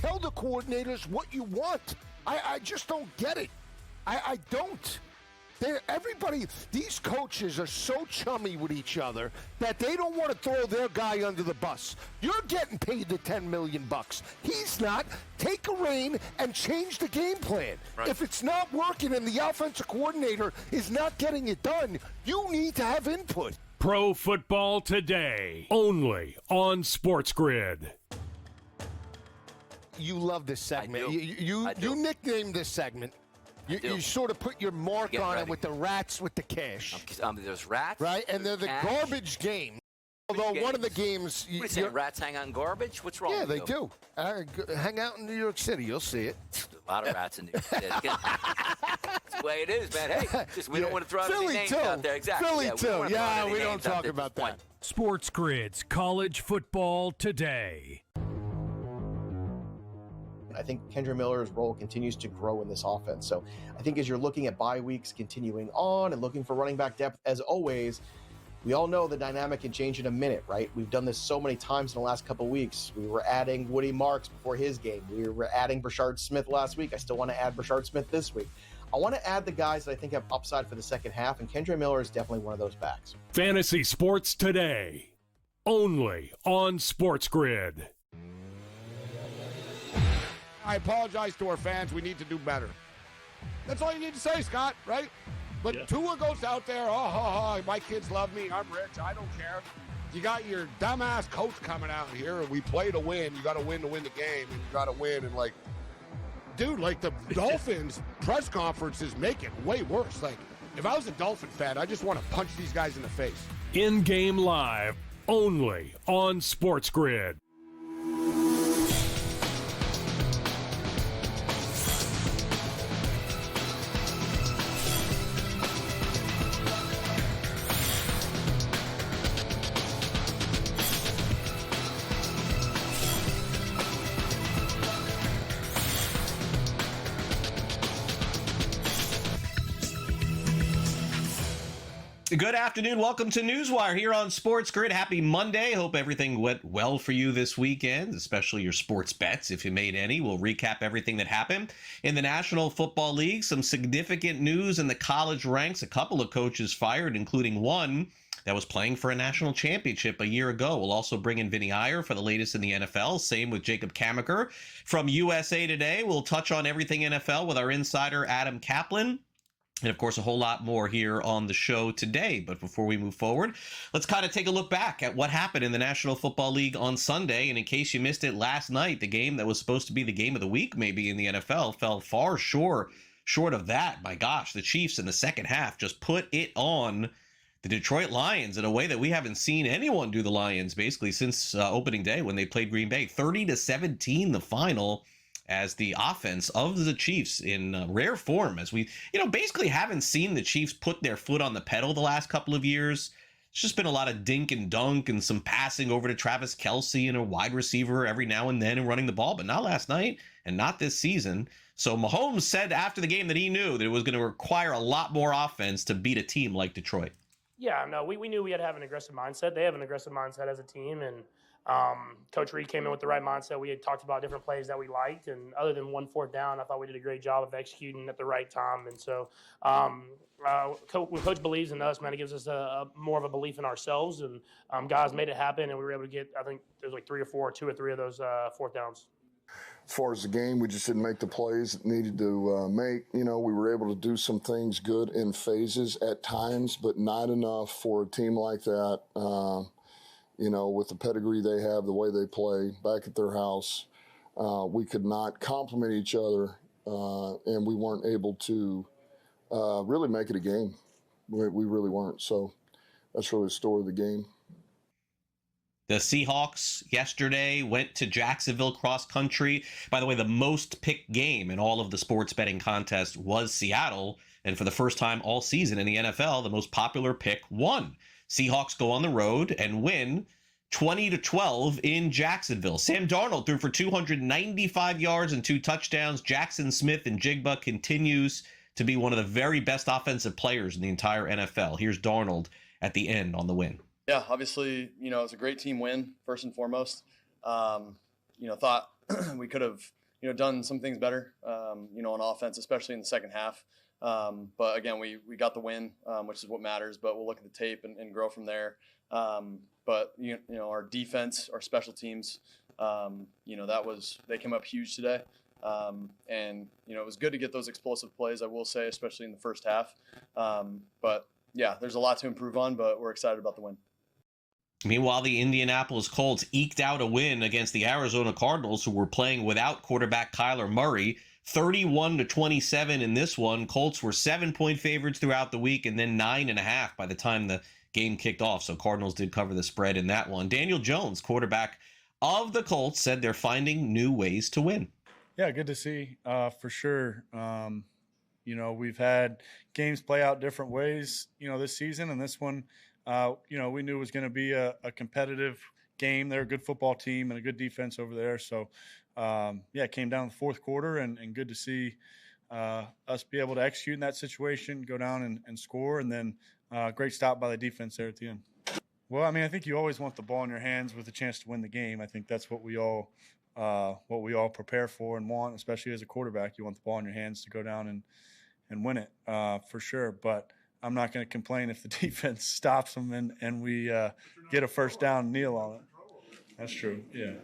tell the coordinators what you want. I just don't get it. I don't. These coaches are so chummy with each other that they don't want to throw their guy under the bus. You're getting paid the $10 million. He's not. Take a rein and change the game plan. Right. If it's not working and the offensive coordinator is not getting it done, you need to have input. Pro Football Today, only on SportsGrid. You love this segment. You nicknamed this segment. You sort of put your mark on it with the rats with the cash. There's rats. Right, and they're the garbage game. Although one of the games... What are you saying, rats hang out in garbage? What's wrong with you? Yeah, they do. Hang out in New York City. You'll see it. A lot of rats in New York City. That's the way it is, man. Hey, we don't want to throw out any names out there. Exactly. Philly, too. Yeah, we don't talk about that. SportsGrid's College Football Today. I think Kendre Miller's role continues to grow in this offense. So I think as you're looking at bye weeks continuing on and looking for running back depth, as always, we all know the dynamic can change in a minute, right? We've done this so many times in the last couple of weeks. We were adding Woody Marks before his game. We were adding Brashard Smith last week. I still want to add Brashard Smith this week. I want to add the guys that I think have upside for the second half, and Kendre Miller is definitely one of those backs. Fantasy Sports Today, only on SportsGrid. I apologize to our fans. We need to do better. That's all you need to say, Scott, right? But Tua goes out there, my kids love me. I'm rich. I don't care. You got your dumbass coach coming out here, and we play to win. You got to win the game, and you got to win. And, the Dolphins press conferences make it way worse. If I was a Dolphin fan, I just want to punch these guys in the face. In-game live, only on SportsGrid. Good afternoon. Welcome to NewsWire here on SportsGrid. Happy Monday. Hope everything went well for you this weekend, especially your sports bets, if you made any. We'll recap everything that happened in the National Football League. Some significant news in the college ranks. A couple of coaches fired, including one that was playing for a national championship a year ago. We'll also bring in Vinny Iyer for the latest in the NFL. Same with Jacob Kamaker from USA Today. We'll touch on everything NFL with our insider, Adam Kaplan. And, of course, a whole lot more here on the show today. But before we move forward, let's kind of take a look back at what happened in the National Football League on Sunday. And in case you missed it last night, the game that was supposed to be the game of the week maybe in the NFL fell far short of that. My gosh, the Chiefs in the second half just put it on the Detroit Lions in a way that we haven't seen anyone do the Lions basically since opening day when they played Green Bay. 30-17 the final, as the offense of the Chiefs in rare form, as we, basically haven't seen the Chiefs put their foot on the pedal the last couple of years. It's just been a lot of dink and dunk and some passing over to Travis Kelce and a wide receiver every now and then and running the ball, but not last night and not this season. So Mahomes said after the game that he knew that it was going to require a lot more offense to beat a team like Detroit. Yeah, no, we knew we had to have an aggressive mindset. They have an aggressive mindset as a team, and Coach Reed came in with the right mindset. We had talked about different plays that we liked, and other than 1 4th down, I thought we did a great job of executing at the right time. And so when Coach believes in us, man, it gives us a more of a belief in ourselves, and guys made it happen, and we were able to get, I think there's like 2 or 3 of those 4th downs. As far as the game, we just didn't make the plays that needed to make. We were able to do some things good in phases at times, but not enough for a team like that. With the pedigree they have, the way they play back at their house, we could not complement each other, and we weren't able to really make it a game. We really weren't. So that's really the story of the game. The Seahawks yesterday went to Jacksonville cross country. By the way, the most picked game in all of the sports betting contests was Seattle. And for the first time all season in the NFL, the most popular pick won. Seahawks go on the road and win 20-12 in Jacksonville. Sam Darnold threw for 295 yards and 2 touchdowns. Jackson Smith and Jigba continues to be one of the very best offensive players in the entire NFL. Here's Darnold at the end on the win. Yeah, obviously, it was a great team win, first and foremost. Thought we could have, done some things better, on offense, especially in the second half. But again, we got the win, which is what matters. But we'll look at the tape and grow from there. But our defense, our special teams, they came up huge today. And it was good to get those explosive plays, I will say, especially in the first half. But yeah, there's a lot to improve on, but we're excited about the win. Meanwhile, the Indianapolis Colts eked out a win against the Arizona Cardinals, who were playing without quarterback Kyler Murray, 31-27 in this one. Colts were 7-point favorites throughout the week, and then 9.5 by the time the game kicked off. So Cardinals did cover the spread in that one. Daniel Jones, quarterback of the Colts, said they're finding new ways to win. Yeah, good to see, for sure. We've had games play out different ways, this season, and this one, we knew it was going to be a competitive game. They're a good football team and a good defense over there. So, it came down to the fourth quarter, and good to see us be able to execute in that situation, go down and score, and then great stop by the defense there at the end. Well, I think you always want the ball in your hands with a chance to win the game. I think that's what we all prepare for and want, especially as a quarterback. You want the ball in your hands to go down and win it, for sure. But I'm not going to complain if the defense stops them and we get a first down and kneel on it. That's true, yeah.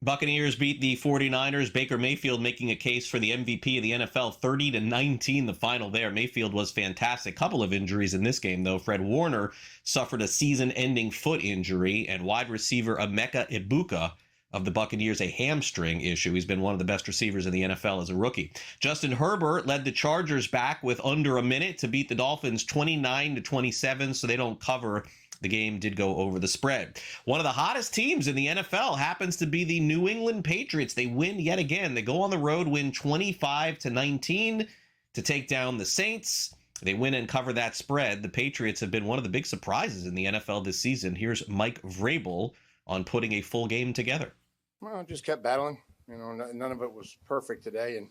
Buccaneers beat the 49ers. Baker Mayfield making a case for the MVP of the NFL, 30-19 the final there. Mayfield was fantastic. Couple of injuries in this game, though. Fred Warner suffered a season-ending foot injury, and wide receiver Emeka Ibuka of the Buccaneers a hamstring issue. He's been one of the best receivers in the NFL as a rookie. Justin Herbert led the Chargers back with under a minute to beat the Dolphins 29-27, so they don't cover. The game did go over the spread. One of the hottest teams in the NFL happens to be the New England Patriots. They win yet again. They go on the road, win 25-19 to take down the Saints. They win and cover that spread. The Patriots have been one of the big surprises in the NFL this season. Here's Mike Vrabel on putting a full game together. Well, just kept battling. None of it was perfect today, and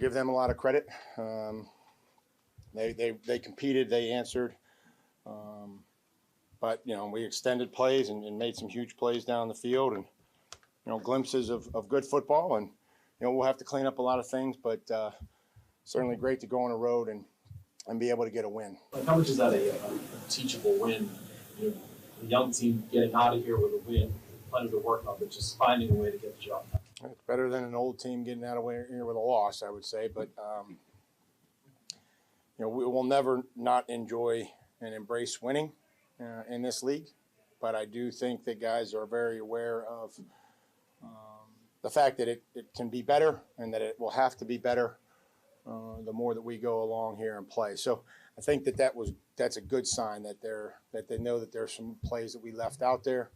give them a lot of credit. They competed, they answered, but we extended plays and made some huge plays down the field, and glimpses of good football. And we'll have to clean up a lot of things, but certainly great to go on a road and be able to get a win. How much is that a teachable win? The young team getting out of here with a win. Plenty to work on, but just finding a way to get the job done. It's better than an old team getting out of here with a loss, I would say. But we will never not enjoy and embrace winning in this league. But I do think that guys are very aware of the fact that it can be better and that it will have to be better the more that we go along here and play. So I think that's a good sign that they know that there's some plays that we left out there.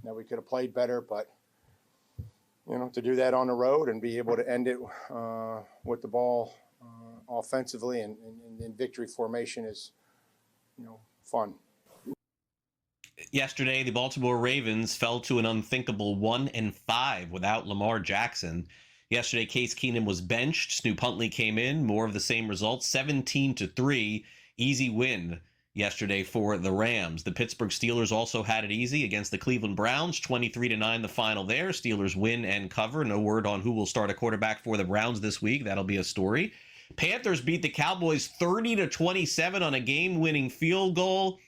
That we could have played better, but to do that on the road and be able to end it with the ball offensively and in victory formation is, fun. Yesterday, the Baltimore Ravens fell to an unthinkable 1-5 without Lamar Jackson. Yesterday, Case Keenum was benched. Snoop Huntley came in. More of the same results, 17-3, easy win yesterday for the Rams. The Pittsburgh Steelers also had it easy against the Cleveland Browns, 23-9 the final there. Steelers win and cover. No word on who will start a quarterback for the Browns this week. That'll be a story. Panthers beat the Cowboys 30-27 on a game-winning field goal.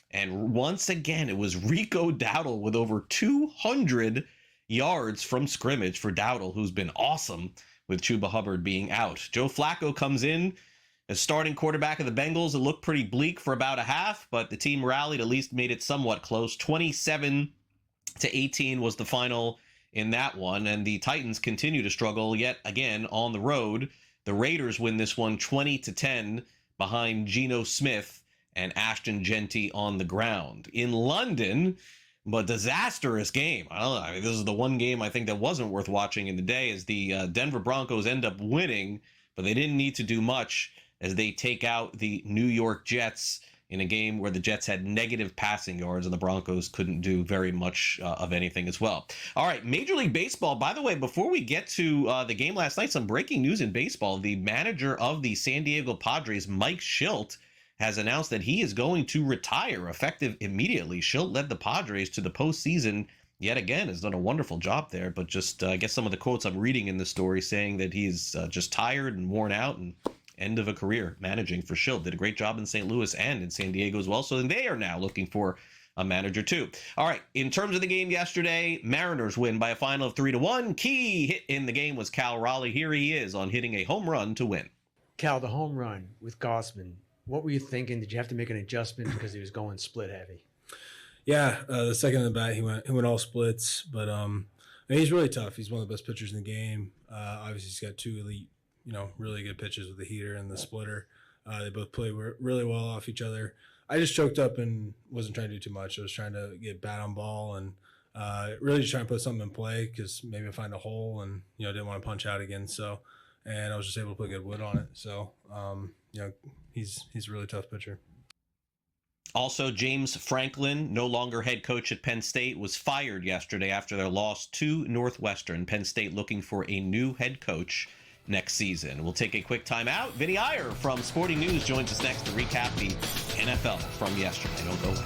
And once again, it was Rico Dowdle with over 200 yards from scrimmage for Dowdle, who's been awesome with Chuba Hubbard being out. Joe Flacco comes in as starting quarterback of the Bengals. It looked pretty bleak for about a half, but the team rallied, at least made it somewhat close. 27-18 was the final in that one, and the Titans continue to struggle yet again on the road. The Raiders win this one 20-10 behind Geno Smith and Ashton Genty on the ground. In London, but disastrous game. I don't know. This is the one game I think that wasn't worth watching in the day, as the Denver Broncos end up winning, but they didn't need to do much as they take out the New York Jets in a game where the Jets had negative passing yards and the Broncos couldn't do very much of anything as well. All right, Major League Baseball. By the way, before we get to the game last night, some breaking news in baseball. The manager of the San Diego Padres, Mike Shildt, has announced that he is going to retire effective immediately. Shildt led the Padres to the postseason yet again, has done a wonderful job there. But just, I guess some of the quotes I'm reading in the story saying that he's just tired and worn out and end of a career managing for Schill. Did a great job in St. Louis and in San Diego as well. So they are now looking for a manager too. All right. In terms of the game yesterday, Mariners win by a final of 3-1. Key hit in the game was Cal Raleigh. Here he is on hitting a home run to win. Cal, the home run with Gossman. What were you thinking? Did you have to make an adjustment because he was going split heavy? Yeah, the second at the bat, he went all splits, but he's really tough. He's one of the best pitchers in the game. Obviously, he's got two elite, really good pitches with the heater and the splitter. They both play really well off each other. I just choked up and wasn't trying to do too much. I was trying to get bat on ball and really just trying to put something in play because maybe I find a hole and didn't want to punch out again. So, and I was just able to put good wood on it. So, he's a really tough pitcher. Also, James Franklin, no longer head coach at Penn State, was fired yesterday after their loss to Northwestern. Penn State looking for a new head coach next season. We'll take a quick timeout. Vinny Iyer from Sporting News joins us next to recap the NFL from yesterday. Don't go away.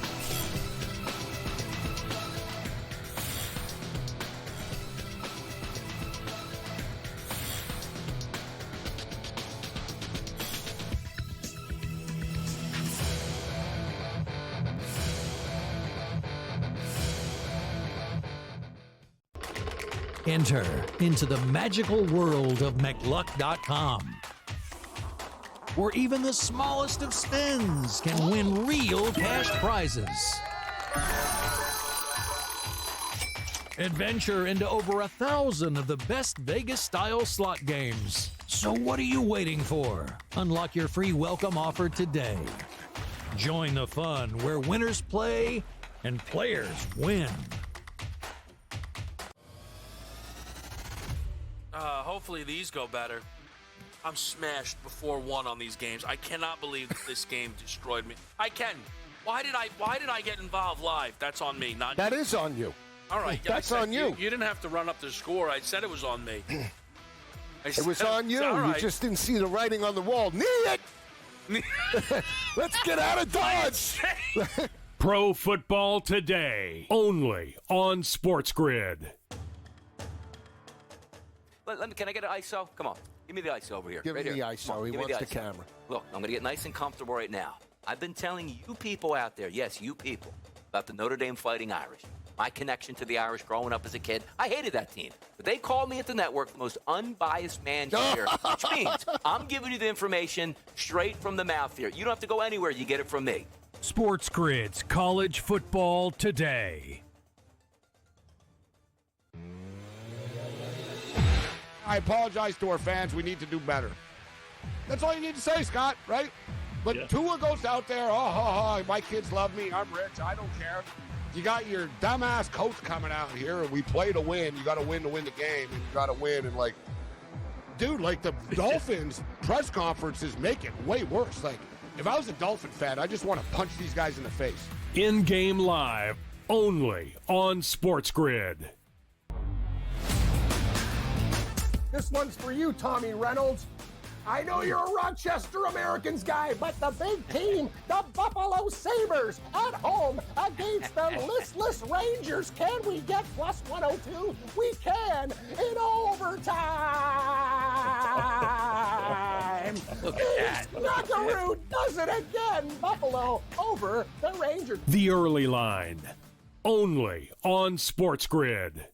Enter into the magical world of McLuck.com, where even the smallest of spins can win real cash prizes. Adventure into over 1,000 of the best Vegas-style slot games. So what are you waiting for? Unlock your free welcome offer today. Join the fun where winners play and players win. Hopefully these go better. I'm smashed before one on these games. I cannot believe that this game destroyed me. I can. Why did I get involved live? That's on me. Not that you. Is on you. All right. That's on you. You didn't have to run up the score. I said it was on me. It was on you. Right. You just didn't see the writing on the wall. Knee it. Let's get out of Dodge. Pro Football Today, only on SportsGrid. Can I get an ISO? Come on. Give me the ISO over here. Give me the ISO. He wants the camera. Look, I'm going to get nice and comfortable right now. I've been telling you people out there, yes, you people, about the Notre Dame Fighting Irish. My connection to the Irish growing up as a kid. I hated that team. But they called me at the network the most unbiased man here, which means I'm giving you the information straight from the mouth here. You don't have to go anywhere. You get it from me. SportsGrid's College Football Today. I apologize to our fans. We need to do better. That's all you need to say, Scott, right? But Tua goes out there, my kids love me. I'm rich. I don't care. You got your dumbass coach coming out here, and we play to win. You got to win the game, and you got to win. And, the Dolphins press conferences make it way worse. If I was a Dolphin fan, I just want to punch these guys in the face. In-game live, only on SportsGrid. This one's for you, Tommy Reynolds. I know you're a Rochester Americans guy, but the big team, the Buffalo Sabres, at home against the listless Rangers. Can we get plus 102? We can in overtime. Knockaroo does it again. Buffalo over the Rangers. The Early Line, only on SportsGrid.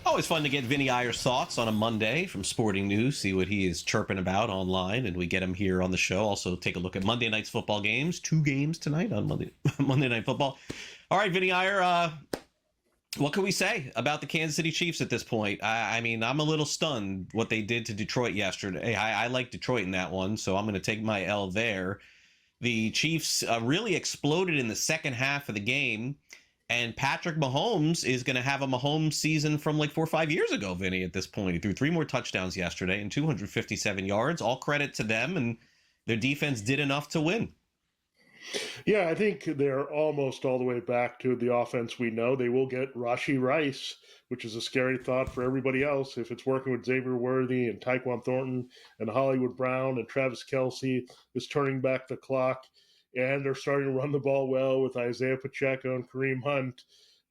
Always fun to get Vinny Iyer's thoughts on a Monday from Sporting News, see what he is chirping about online, and we get him here on the show. Also take a look at Monday night's football games. 2 games tonight on Monday Night Football. All right, Vinny Iyer, what can we say about the Kansas City Chiefs at this point? I mean, I'm a little stunned what they did to Detroit yesterday. I like Detroit in that one, so I'm going to take my L there. The Chiefs really exploded in the second half of the game. And Patrick Mahomes is going to have a Mahomes season from 4 or 5 years ago, Vinny, at this point. He threw 3 more touchdowns yesterday and 257 yards. All credit to them, and their defense did enough to win. Yeah, I think they're almost all the way back to the offense we know. They will get Rashee Rice, which is a scary thought for everybody else. If it's working with Xavier Worthy and Tyquan Thornton and Hollywood Brown and Travis Kelce is turning back the clock, and they're starting to run the ball well with Isaiah Pacheco and Kareem Hunt,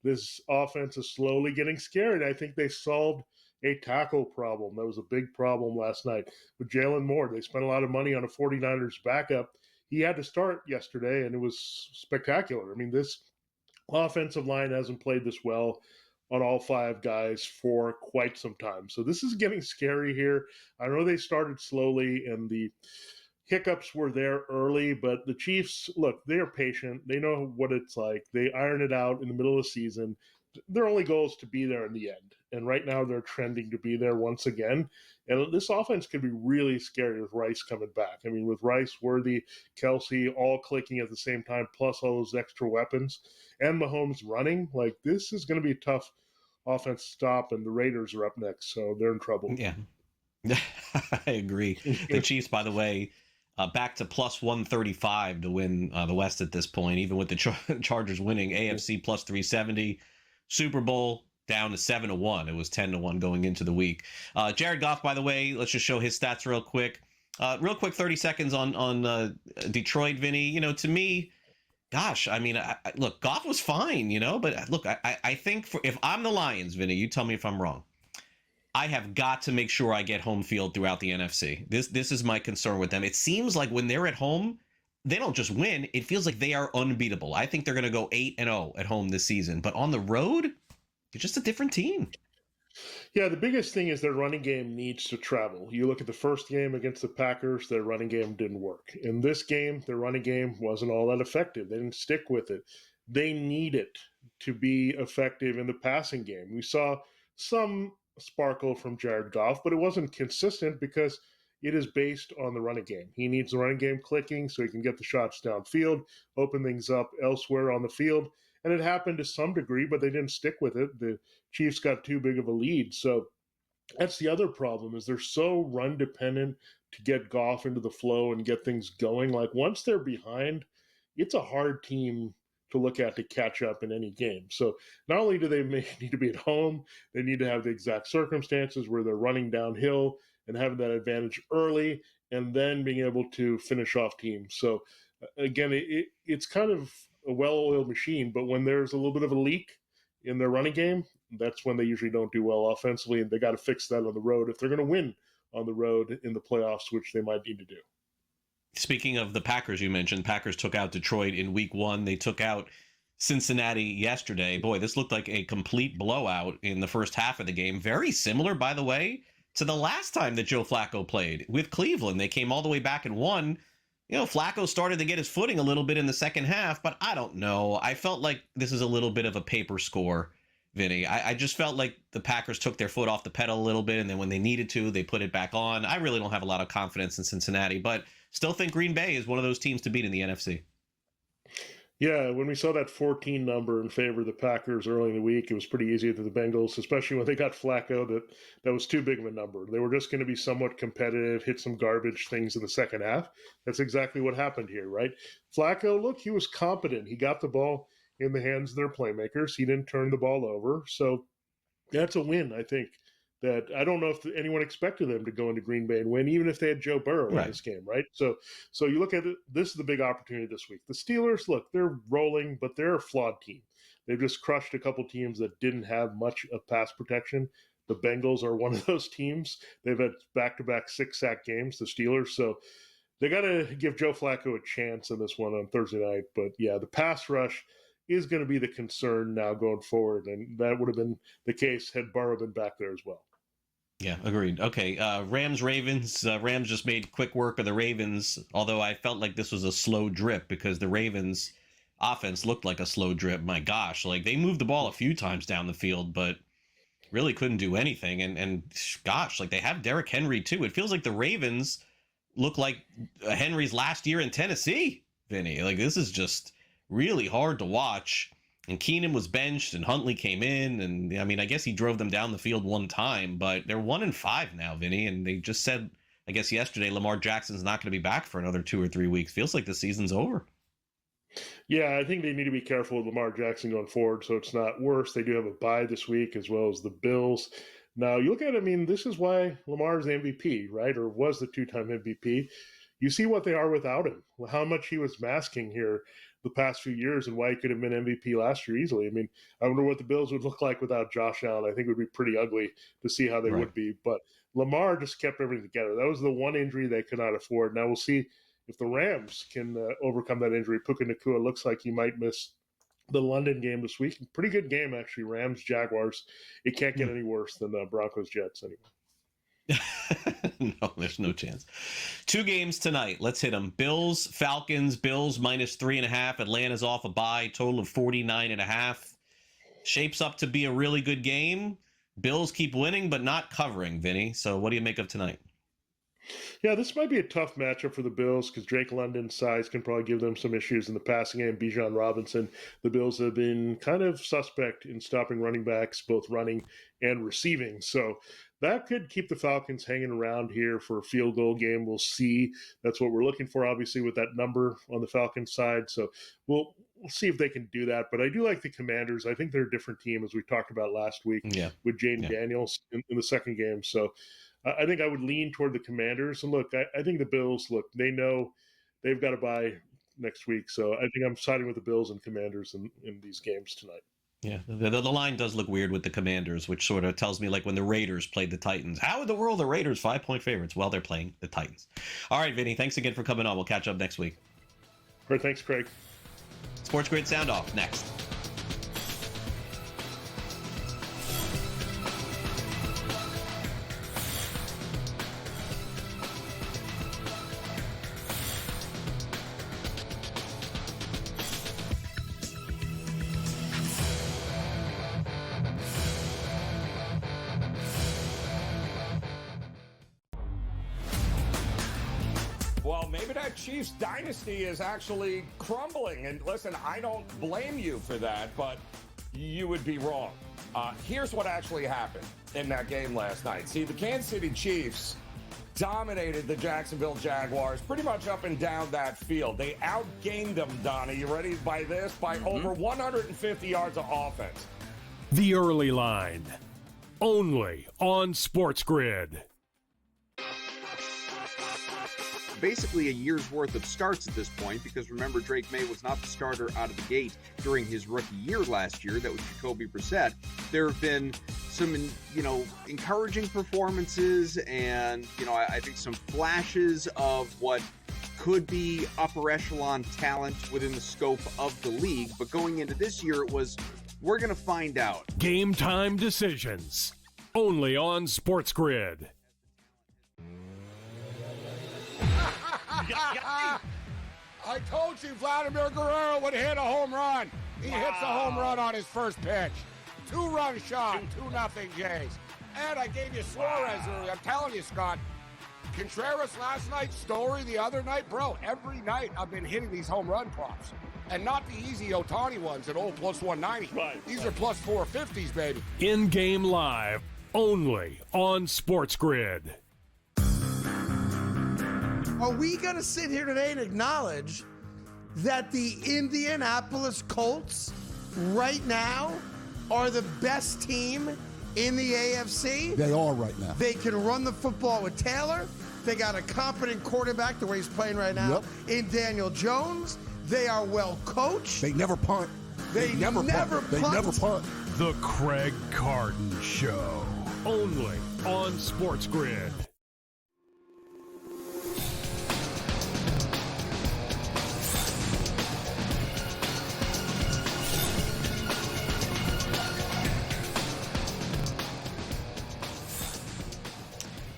this offense is slowly getting scared. I think they solved a tackle problem. That was a big problem last night with Jalen Moore. They spent a lot of money on a 49ers backup. He had to start yesterday, and it was spectacular. I mean, this offensive line hasn't played this well on all five guys for quite some time. So this is getting scary here. I know they started slowly, and the hiccups were there early, but the Chiefs, look, they're patient. They know what it's like. They iron it out in the middle of the season. Their only goal is to be there in the end. And right now they're trending to be there once again. And this offense could be really scary with Rice coming back. I mean, with Rice, Worthy, Kelce all clicking at the same time, plus all those extra weapons, and Mahomes running, like this is going to be a tough offense to stop, and the Raiders are up next, so they're in trouble. Yeah, I agree. The Chiefs, by the way, back to plus 135 to win the West at this point, even with the Chargers winning. AFC plus 370. Super Bowl down to 7-1. It was 10-1 going into the week. Jared Goff, by the way, let's just show his stats real quick. 30 seconds on Detroit, Vinny. You know, to me, gosh, I mean, look, Goff was fine, you know, but look, I think if I'm the Lions, Vinny, you tell me if I'm wrong. I have got to make sure I get home field throughout the NFC. This is my concern with them. It seems like when they're at home, they don't just win. It feels like they are unbeatable. I think they're going to go 8-0 at home this season. But on the road, they're just a different team. Yeah, the biggest thing is their running game needs to travel. You look at the first game against the Packers, their running game didn't work. In this game, their running game wasn't all that effective. They didn't stick with it. They need it to be effective in the passing game. We saw some sparkle from Jared Goff, but it wasn't consistent because it is based on the running game. He needs the running game clicking so he can get the shots downfield, open things up elsewhere on the field. And it happened to some degree, but they didn't stick with it. The Chiefs got too big of a lead. So that's the other problem is they're so run dependent to get Goff into the flow and get things going. Like once they're behind, it's a hard team to look at to catch up in any game. So not only do they need to be at home, they need to have the exact circumstances where they're running downhill and having that advantage early and then being able to finish off teams. So again, it's kind of a well-oiled machine, but when there's a little bit of a leak in their running game, that's when they usually don't do well offensively, and they got to fix that on the road if they're going to win on the road in the playoffs, which they might need to do. Speaking of the Packers, you mentioned Packers took out Detroit in week 1. They took out Cincinnati yesterday. Boy, this looked like a complete blowout in the first half of the game. Very similar, by the way, to the last time that Joe Flacco played with Cleveland. They came all the way back and won. You know, Flacco started to get his footing a little bit in the second half, but I don't know. I felt like this is a little bit of a paper score, Vinny. I just felt like the Packers took their foot off the pedal a little bit, and then when they needed to, they put it back on. I really don't have a lot of confidence in Cincinnati, but still think Green Bay is one of those teams to beat in the NFC. Yeah, when we saw that 14 number in favor of the Packers early in the week, it was pretty easy to the Bengals, especially when they got Flacco, that was too big of a number. They were just going to be somewhat competitive, hit some garbage things in the second half. That's exactly what happened here, right? Flacco, look, he was competent. He got the ball in the hands of their playmakers. He didn't turn the ball over. So that's a win, I think. That I don't know if anyone expected them to go into Green Bay and win, even if they had Joe Burrow in this game, right? So you look at it, this is the big opportunity this week. The Steelers, look, they're rolling, but they're a flawed team. They've just crushed a couple teams that didn't have much of pass protection. The Bengals are one of those teams. They've had back-to-back 6-sack games, the Steelers. So they got to give Joe Flacco a chance in this one on Thursday night. But yeah, the pass rush is going to be the concern now going forward, and that would have been the case had Burrow been back there as well. Yeah, agreed. Okay, Rams-Ravens. Rams just made quick work of the Ravens, although I felt like this was a slow drip because the Ravens offense looked like a slow drip. My gosh, like they moved the ball a few times down the field, but really couldn't do anything. And gosh, like they have Derrick Henry too. It feels like the Ravens look like Henry's last year in Tennessee, Vinny. Like this is just really hard to watch. And Keenan was benched and Huntley came in. And I mean, I guess he drove them down the field one time, but they're 1-5 now, Vinny. And they just said, I guess yesterday, Lamar Jackson's not going to be back for another 2 or 3 weeks. Feels like the season's over. Yeah, I think they need to be careful with Lamar Jackson going forward so it's not worse. They do have a bye this week as well as the Bills. Now, you look at it, I mean, this is why Lamar's the MVP, right? Or was the two-time MVP. You see what they are without him, how much he was masking here the past few years and why he could have been MVP last year easily. I mean, I wonder what the Bills would look like without Josh Allen. I think it would be pretty ugly to see how they would be. But Lamar just kept everything together. That was the one injury they could not afford. Now we'll see if the Rams can overcome that injury. Puka Nacua looks like he might miss the London game this week. Pretty good game, actually. Rams, Jaguars. It can't get any worse than Broncos, Jets anyway. No, there's no chance. 2 games tonight. Let's hit them. Bills, Falcons. Bills -3.5. Atlanta's off a bye. Total of 49.5. Shapes up to be a really good game. Bills keep winning, but not covering, Vinny. So what do you make of tonight? Yeah, this might be a tough matchup for the Bills because Drake London's size can probably give them some issues in the passing game. Bijan Robinson, the Bills have been kind of suspect in stopping running backs, both running and receiving. So that could keep the Falcons hanging around here for a field goal game. We'll see. That's what we're looking for, obviously, with that number on the Falcons side. So we'll see if they can do that. But I do like the Commanders. I think they're a different team, as we talked about last week with Jaden Daniels in the second game. So I think I would lean toward the Commanders. And look, I think the Bills, they know they've got to bye next week. So I think I'm siding with the Bills and Commanders in these games tonight. Yeah, the line does look weird with the Commanders, which sort of tells me like when the Raiders played the Titans. How in the world are Raiders 5-point favorites? Well, they're playing the Titans. All right, Vinny, thanks again for coming on. We'll catch up next week. All right, thanks, Craig. Sports Grid Sound Off next. Well, maybe that Chiefs dynasty is actually crumbling. And listen, I don't blame you for that, but you would be wrong. Here's what actually happened in that game last night. See, the Kansas City Chiefs dominated the Jacksonville Jaguars pretty much up and down that field. They outgained them, Donnie. You ready by this? By over 150 yards of offense. The Early Line, only on SportsGrid. Basically a year's worth of starts at this point, because remember, Drake May was not the starter out of the gate during his rookie year last year. That was Jacoby Brissett. There have been some, encouraging performances and, I think some flashes of what could be upper echelon talent within the scope of the league. But going into this year, it was, we're going to find out. Game time decisions, only on SportsGrid. I told you Vladimir Guerrero would hit a home run. He hits a home run on his first pitch. 2-run shot, 2-0 Jays. And I gave you Suarez earlier. I'm telling you, Scott, Contreras last night, Story the other night. Bro, every night I've been hitting these home run props. And not the easy Ohtani ones at old plus 190. These are plus 450s, baby. In-game live, only on SportsGrid. Are we going to sit here today and acknowledge that the Indianapolis Colts right now are the best team in the AFC? They are right now. They can run the football with Taylor. They got a competent quarterback the way he's playing right now in Daniel Jones. They are well coached. They never punt. They never punt. They never punt. The Craig Carton Show, only on SportsGrid.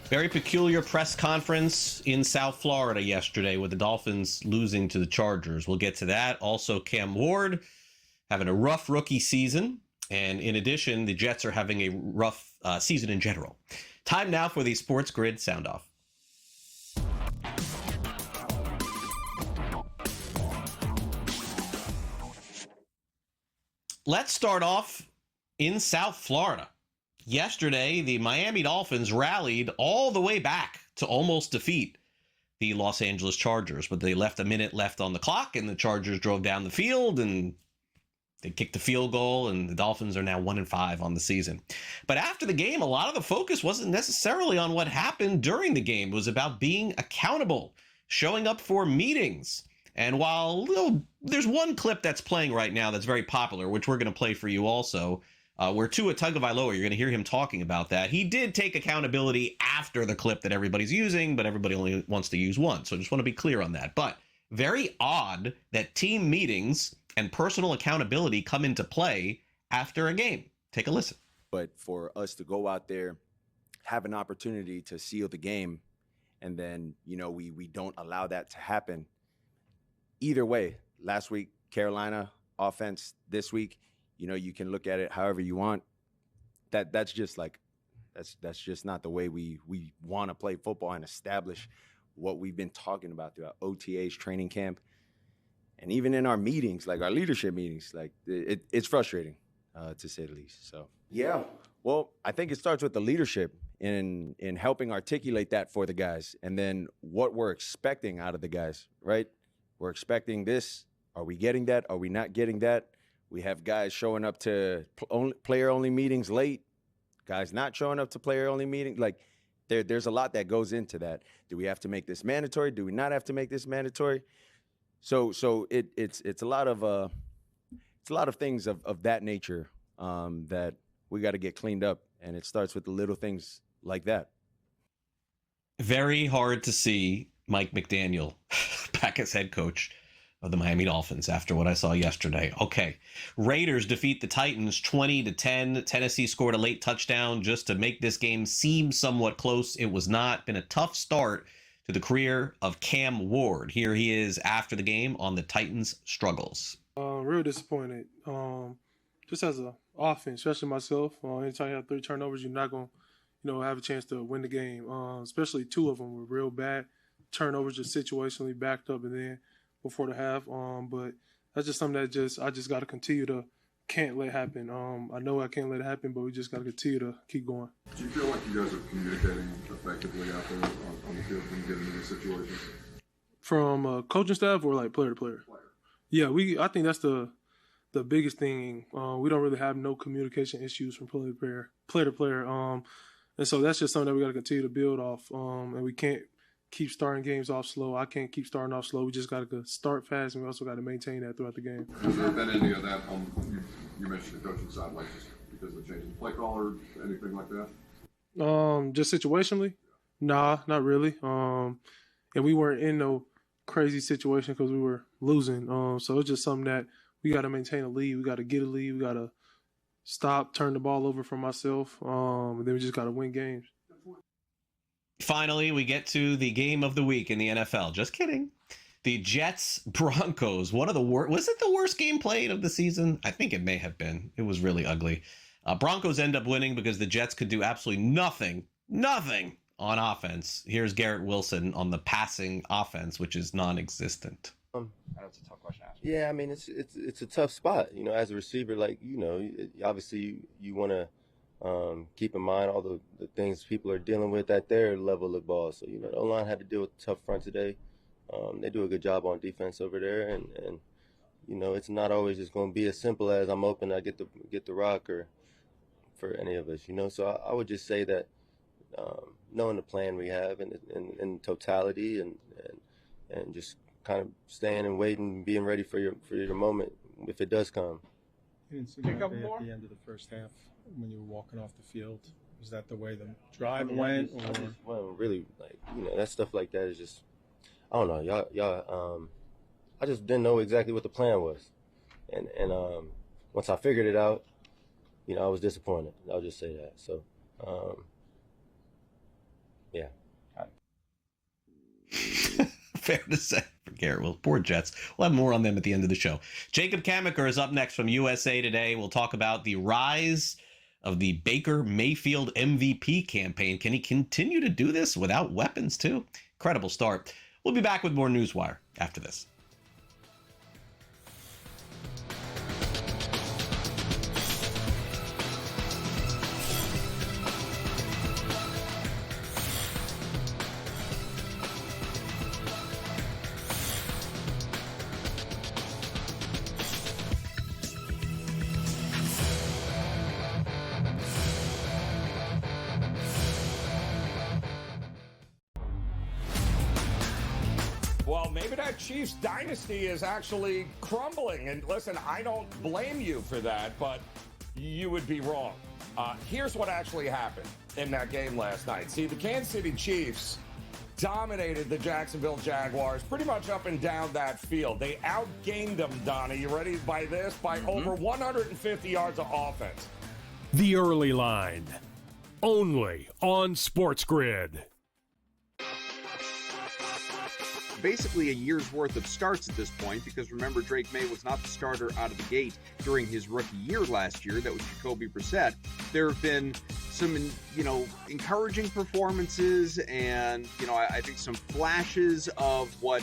Very peculiar press conference in South Florida yesterday with the Dolphins losing to the Chargers. We'll get to that. Also, Cam Ward having a rough rookie season. And in addition, the Jets are having a rough season in general. Time now for the SportsGrid Sound Off. Let's start off in South Florida. Yesterday, the Miami Dolphins rallied all the way back to almost defeat the Los Angeles Chargers, but they left a minute left on the clock, and the Chargers drove down the field, and they kicked the field goal, and the Dolphins are now 1-5 on the season. But after the game, a lot of the focus wasn't necessarily on what happened during the game. It was about being accountable, showing up for meetings. And while there's one clip that's playing right now that's very popular, which we're going to play for you also, where Tua Tagovailoa, you're going to hear him talking about that. He did take accountability after the clip that everybody's using, but everybody only wants to use one. So I just want to be clear on that. But very odd that team meetings and personal accountability come into play after a game. Take a listen. But for us to go out there, have an opportunity to seal the game, and then, we don't allow that to happen. Either way, last week, Carolina offense, this week, you can look at it however you want. That's just not the way we want to play football and establish what we've been talking about throughout OTAs, training camp, and even in our meetings, like our leadership meetings. Like it's frustrating, to say the least. So yeah, well, I think it starts with the leadership in helping articulate that for the guys, and then what we're expecting out of the guys. Right? We're expecting this. Are we getting that? Are we not getting that? We have guys showing up to player-only meetings late, guys not showing up to player-only meetings. Like, there's a lot that goes into that. Do we have to make this mandatory? Do we not have to make this mandatory? So it's a lot of things of that nature that we got to get cleaned up, and it starts with the little things like that. Very hard to see Mike McDaniel back as head coach of the Miami Dolphins after what I saw yesterday. Okay, Raiders defeat the Titans 20-10. Tennessee scored a late touchdown just to make this game seem somewhat close. It was not. Been a tough start to the career of Cam Ward. Here he is after the game on the Titans' struggles. Real disappointed. Just as an offense, especially myself. Anytime you have 3 turnovers, you're not going to have a chance to win the game. Especially 2 of them were real bad turnovers, just situationally backed up and then before the half. But that's just something that I just got to continue to can't let happen. I know I can't let it happen, but we just got to continue to keep going. Do you feel like you guys are communicating effectively out there on the field when you get into these situations? From coaching staff or like player to player? Yeah, I think that's the biggest thing. We don't really have no communication issues from player to player. And so that's just something that we got to continue to build off. And we can't keep starting games off slow. I can't keep starting off slow. We just got to start fast, and we also got to maintain that throughout the game. Has there been any of that you mentioned the coaching side, like just because of the change in play caller, anything like that? Just situationally? Nah, not really. And we weren't in no crazy situation because we were losing. So it's just something that we got to maintain a lead. We got to get a lead. We got to stop, turn the ball over for myself, and then we just got to win games. Finally, we get to the game of the week in the NFL. Just kidding. The Jets-Broncos. One of the worst. Was it the worst game played of the season? I think it may have been. It was really ugly. Broncos end up winning because the Jets could do absolutely nothing on offense. Here's Garrett Wilson on the passing offense, which is non-existent. That's a tough question to ask. Yeah, I mean, it's a tough spot. As a receiver, obviously you want to keep in mind all the things people are dealing with at their level of ball. So, the O-line had to deal with a tough front today. They do a good job on defense over there. And it's not always just going to be as simple as I'm open, I get the rock or for any of us, So I would just say that knowing the plan we have in totality and just kind of staying and waiting and being ready for your moment if it does come. You didn't seem like at the end of the first half when you were walking off the field. Was that the way the drive went? Well, really, that stuff like that is just, I don't know, y'all. I just didn't know exactly what the plan was, and once I figured it out, I was disappointed. I'll just say that. So, yeah. Fair to say for Garrett Wilson. Poor Jets. We'll have more on them at the end of the show. Jacob Kamaker is up next from USA Today. We'll talk about the rise of the Baker Mayfield MVP campaign. Can he continue to do this without weapons too? Incredible start. We'll be back with more NewsWire after this. well, maybe that Chiefs dynasty is actually crumbling. And listen, I don't blame you for that, but you would be wrong. Here's what actually happened in that game last night. See, the Kansas City Chiefs dominated the Jacksonville Jaguars pretty much up and down that field. They outgained them, Donnie. You ready by this? By over 150 yards of offense. The Early Line, only on SportsGrid. Basically a year's worth of starts at this point, because remember, Drake May was not the starter out of the gate during his rookie year last year. That was Jacoby Brissett. There have been some, encouraging performances and, I think some flashes of what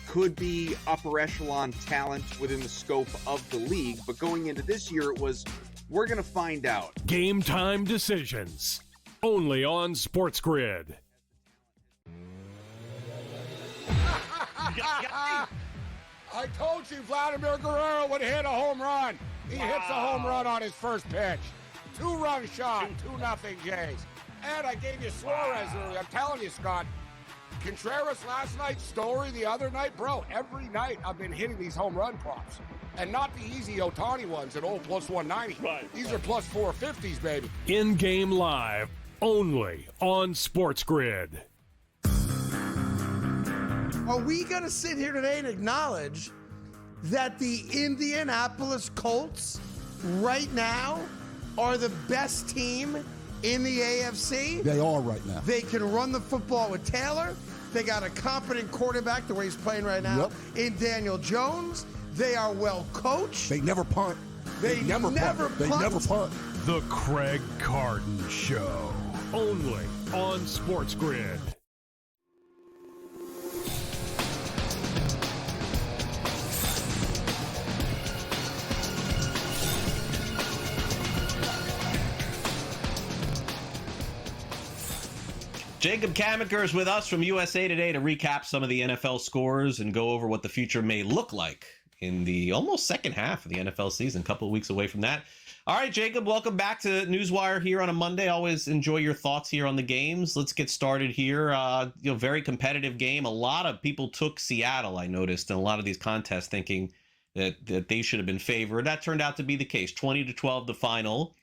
could be upper echelon talent within the scope of the league. But going into this year, it was, we're going to find out. Game time decisions, only on SportsGrid. I told you Vladimir Guerrero would hit a home run. He hits a home run on his first pitch. 2-run shot, 2-0 Jays. And I gave you Suarez earlier. I'm telling you, Scott, Contreras last night, Story the other night. Bro, every night I've been hitting these home run props. And not the easy Ohtani ones at plus 190. Right. These are plus 450s, baby. In-game live, only on SportsGrid. Are we going to sit here today and acknowledge that the Indianapolis Colts right now are the best team in the AFC? They are right now. They can run the football with Taylor. They got a competent quarterback the way he's playing right now in Daniel Jones. They are well coached. They never punt. They never punt. They never punt. The Craig Carton Show, only on SportsGrid. Jacob Kamiker is with us from USA Today to recap some of the NFL scores and go over what the future may look like in the almost second half of the NFL season, a couple of weeks away from that. All right, Jacob, welcome back to NewsWire here on a Monday. Always enjoy your thoughts here on the games. Let's get started here. Very competitive game. A lot of people took Seattle, I noticed, in a lot of these contests, thinking that they should have been favored. That turned out to be the case. 20-12 the final.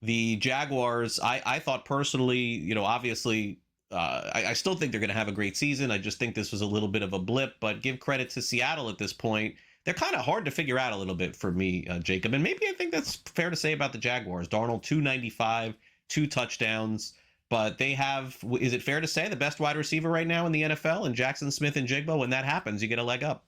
The Jaguars, I thought personally, obviously, I still think they're going to have a great season. I just think this was a little bit of a blip, but give credit to Seattle at this point. They're kind of hard to figure out a little bit for me, Jacob. And maybe I think that's fair to say about the Jaguars. Darnold, 295, 2 touchdowns. But they have, is it fair to say, the best wide receiver right now in the NFL? And Jackson Smith and Jigba, when that happens, you get a leg up.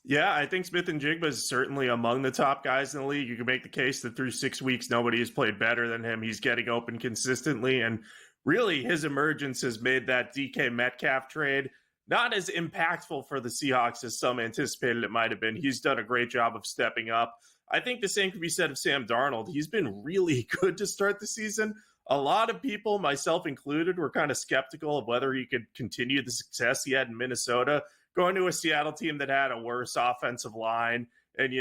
Yeah, I think Smith and Jigba is certainly among the top guys in the league. You can make the case that through 6 weeks, nobody has played better than him. He's getting open consistently. And really, his emergence has made that DK Metcalf trade not as impactful for the Seahawks as some anticipated it might have been. He's done a great job of stepping up. I think the same could be said of Sam Darnold. He's been really good to start the season. A lot of people, myself included, were kind of skeptical of whether he could continue the success he had in Minnesota, going to a Seattle team that had a worse offensive line. And,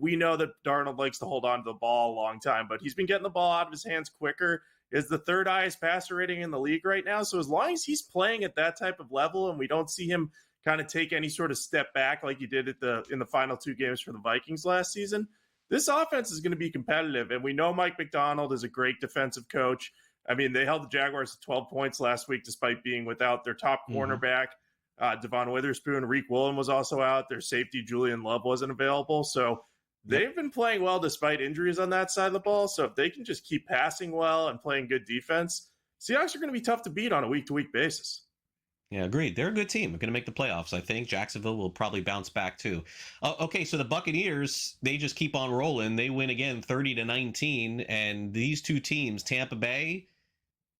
we know that Darnold likes to hold on to the ball a long time, but he's been getting the ball out of his hands quicker. Is the third highest passer rating in the league right now. So as long as he's playing at that type of level and we don't see him kind of take any sort of step back like he did in the final 2 games for the Vikings last season, this offense is going to be competitive. And we know Mike Macdonald is a great defensive coach. I mean, they held the Jaguars to 12 points last week despite being without their top cornerback. Devon Witherspoon, Reek Willen was also out. Their safety, Julian Love, wasn't available. So they've been playing well despite injuries on that side of the ball. So if they can just keep passing well and playing good defense, Seahawks are going to be tough to beat on a week-to-week basis. Yeah, agreed. They're a good team. They're going to make the playoffs, I think. Jacksonville will probably bounce back, too. Okay, so the Buccaneers, they just keep on rolling. They win again 30-19, and these two teams, Tampa Bay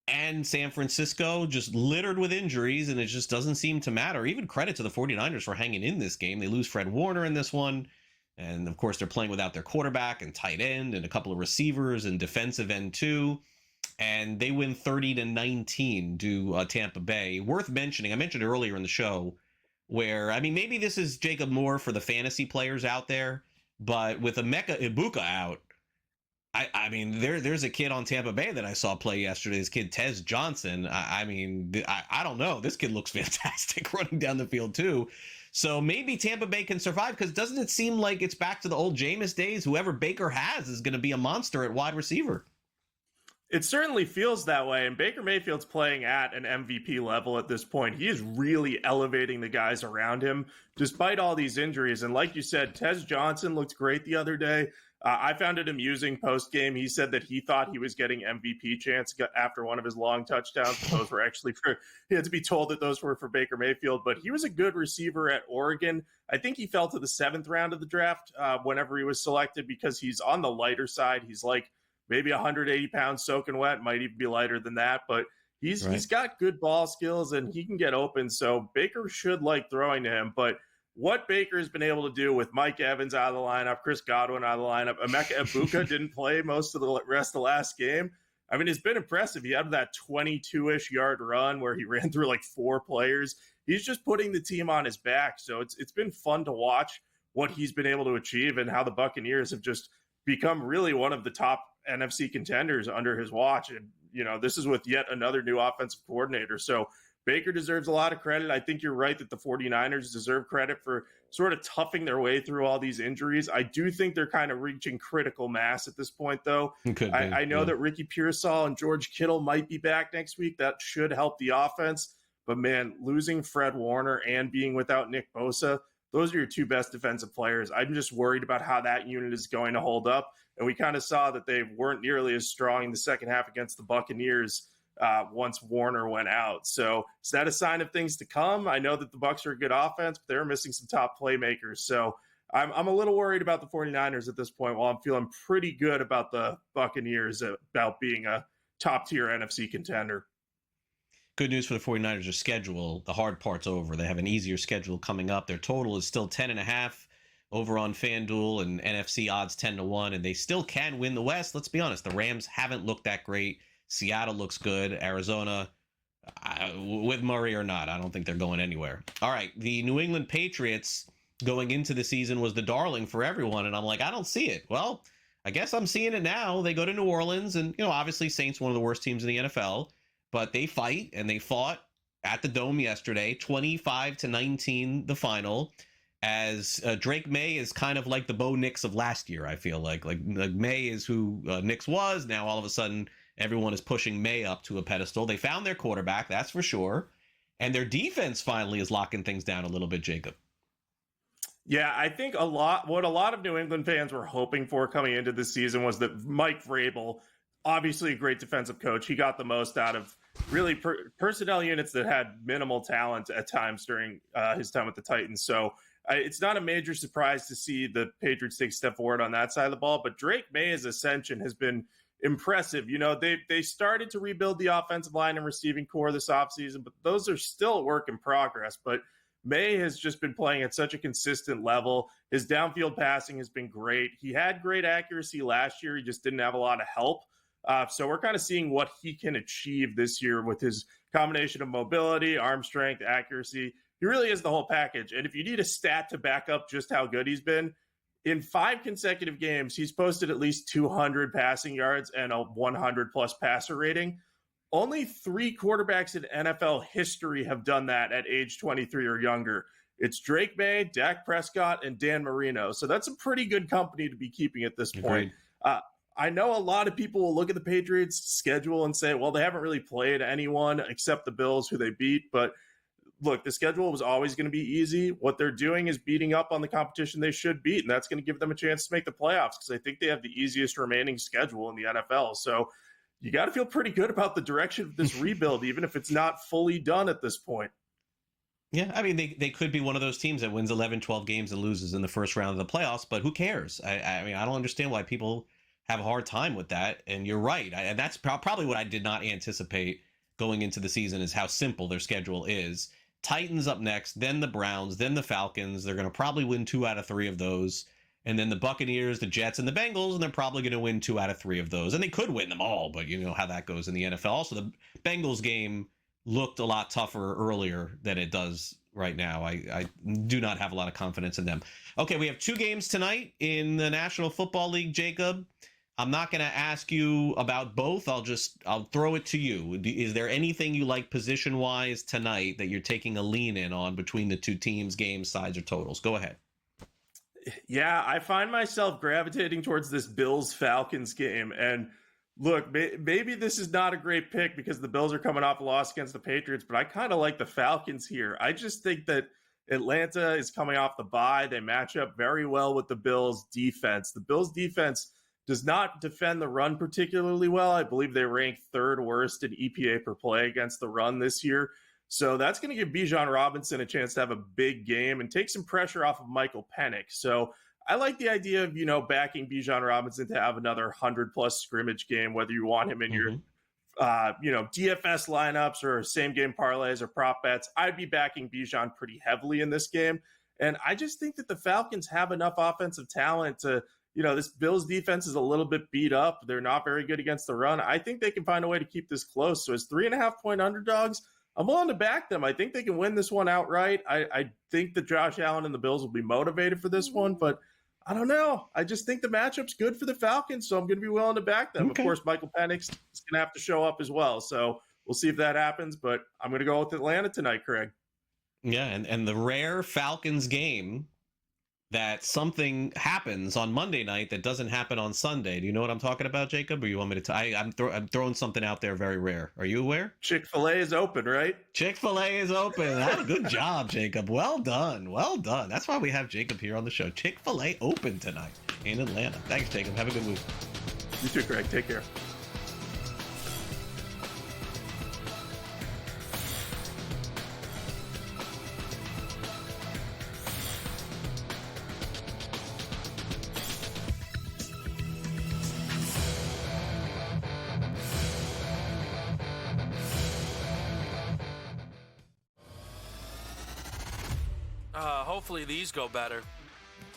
and San Francisco, just littered with injuries, and it just doesn't seem to matter. Even credit to the 49ers for hanging in this game. They lose Fred Warner in this one. And, of course, they're playing without their quarterback and tight end and a couple of receivers and defensive end, too. And they win 30-19 to Tampa Bay. Worth mentioning, I mentioned earlier in the show where, I mean, maybe this is, Jacob, more for the fantasy players out there, but with Emeka Ibuka out, I mean, there's a kid on Tampa Bay that I saw play yesterday. This kid, Tez Johnson. I mean, I don't know. This kid looks fantastic running down the field, too. So maybe Tampa Bay can survive, because doesn't it seem like it's back to the old Jameis days? Whoever Baker has is going to be a monster at wide receiver. It certainly feels that way, and Baker Mayfield's playing at an MVP level at this point. He is really elevating the guys around him, despite all these injuries. And like you said, Tez Johnson looked great the other day. I found it amusing post-game. He said that he thought he was getting MVP chance after one of his long touchdowns. Those were actually he had to be told that those were for Baker Mayfield, but he was a good receiver at Oregon. I think he fell to the 7th round of the draft whenever he was selected, because he's on the lighter side. He's like maybe 180 pounds soaking wet, might even be lighter than that, but he's got good ball skills and he can get open. So Baker should like throwing to him, but what Baker has been able to do with Mike Evans out of the lineup, Chris Godwin out of the lineup, Emeka Egbuka didn't play most of the rest of the last game. I mean, it's been impressive. He had that 22-ish yard run where he ran through like 4 players. He's just putting the team on his back. So it's been fun to watch what he's been able to achieve and how the Buccaneers have just become really one of the top NFC contenders under his watch. And, you know, this is with yet another new offensive coordinator. So Baker deserves a lot of credit. I think you're right that the 49ers deserve credit for sort of toughing their way through all these injuries. I do think they're kind of reaching critical mass at this point, though. I know that Ricky Pearsall and George Kittle might be back next week. That should help the offense. But, man, losing Fred Warner and being without Nick Bosa, those are your 2 best defensive players. I'm just worried about how that unit is going to hold up. And we kind of saw that they weren't nearly as strong in the second half against the Buccaneers once Warner went out. So is that a sign of things to come? I know that the Bucs are a good offense, but they're missing some top playmakers. So I'm a little worried about the 49ers at this point, while I'm feeling pretty good about the Buccaneers about being a top-tier NFC contender. Good news for the 49ers, their schedule, the hard part's over. They have an easier schedule coming up. Their total is still 10.5 over on FanDuel, and NFC odds 10-1, and they still can win the West. Let's be honest, the Rams haven't looked that great. Seattle looks good. Arizona, with Murray or not, I don't think they're going anywhere. All right, the New England Patriots going into the season was the darling for everyone, and I'm like, I don't see it. Well, I guess I'm seeing it now. They go to New Orleans, and, you know, obviously Saints, one of the worst teams in the NFL, but they fight, and they fought at the Dome yesterday, 25-19 the final, as Drake May is kind of like the Bo Nix of last year, I feel like May is who Nix was. Now all of a sudden everyone is pushing May up to a pedestal. They found their quarterback, that's for sure. And their defense finally is locking things down a little bit, Jacob. Yeah, I think what a lot of New England fans were hoping for coming into this season was that Mike Vrabel, obviously a great defensive coach, he got the most out of really personnel units that had minimal talent at times during his time with the Titans. So it's not a major surprise to see the Patriots take a step forward on that side of the ball, but Drake May's ascension has been impressive. You know, they started to rebuild the offensive line and receiving core this offseason, but those are still a work in progress. But May has just been playing at such a consistent level. His downfield passing has been great. He had great accuracy last year. He just didn't have a lot of help. So we're kind of seeing what he can achieve this year with his combination of mobility, arm strength, accuracy. He really is the whole package. And if you need a stat to back up just how good he's been, in 5 consecutive games, he's posted at least 200 passing yards and a 100-plus passer rating. Only 3 quarterbacks in NFL history have done that at age 23 or younger. It's Drake May, Dak Prescott, and Dan Marino. So that's a pretty good company to be keeping at this point. I know a lot of people will look at the Patriots' schedule and say, well, they haven't really played anyone except the Bills, who they beat. But look, the schedule was always going to be easy. What they're doing is beating up on the competition they should beat, and that's going to give them a chance to make the playoffs, because I think they have the easiest remaining schedule in the NFL. So you got to feel pretty good about the direction of this rebuild, even if it's not fully done at this point. Yeah, I mean, they could be one of those teams that wins 11, 12 games and loses in the first round of the playoffs, but who cares? I mean, I don't understand why people have a hard time with that. And you're right. And that's probably what I did not anticipate going into the season, is how simple their schedule is. Titans up next, then the Browns, then the Falcons. They're going to probably win 2 out of 3 of those. And then the Buccaneers, the Jets, and the Bengals, and they're probably going to win 2 out of 3 of those. And they could win them all, but you know how that goes in the NFL. So the Bengals game looked a lot tougher earlier than it does right now. I do not have a lot of confidence in them. Okay, we have 2 games tonight in the National Football League, Jacob. I'm not going to ask you about both. I'll throw it to you. Is there anything you like position-wise tonight that you're taking a lean in on between the two teams, game sides, or totals? Go ahead. Yeah, I find myself gravitating towards this Bills-Falcons game. And look, maybe this is not a great pick because the Bills are coming off a loss against the Patriots, but I kind of like the Falcons here. I just think that Atlanta is coming off the bye. They match up very well with the Bills' defense. The Bills' defense does not defend the run particularly well. I believe they rank third worst in EPA per play against the run this year. So that's going to give Bijan Robinson a chance to have a big game and take some pressure off of Michael Penix. So I like the idea of, backing Bijan Robinson to have another 100-plus scrimmage game, whether you want him in your, DFS lineups or same game parlays or prop bets. I'd be backing Bijan pretty heavily in this game. And I just think that the Falcons have enough offensive talent to, this Bills defense is a little bit beat up. They're not very good against the run. I think they can find a way to keep this close. So as 3.5-point underdogs, I'm willing to back them. I think they can win this one outright. I think that Josh Allen and the Bills will be motivated for this one, but I don't know. I just think the matchup's good for the Falcons, so I'm going to be willing to back them. Okay. Of course, Michael Penix is going to have to show up as well, so we'll see if that happens, but I'm going to go with Atlanta tonight, Craig. Yeah, and the rare Falcons game that something happens on Monday night that doesn't happen on Sunday. Do you know what I'm talking about, Jacob? Or you want me to? I'm throwing something out there very rare. Are you aware? Chick-fil-A is open, right? Chick-fil-A is open. Good job, Jacob. Well done. Well done. That's why we have Jacob here on the show. Chick-fil-A open tonight in Atlanta. Thanks, Jacob. Have a good week. You too, Craig. Take care. Hopefully these go better.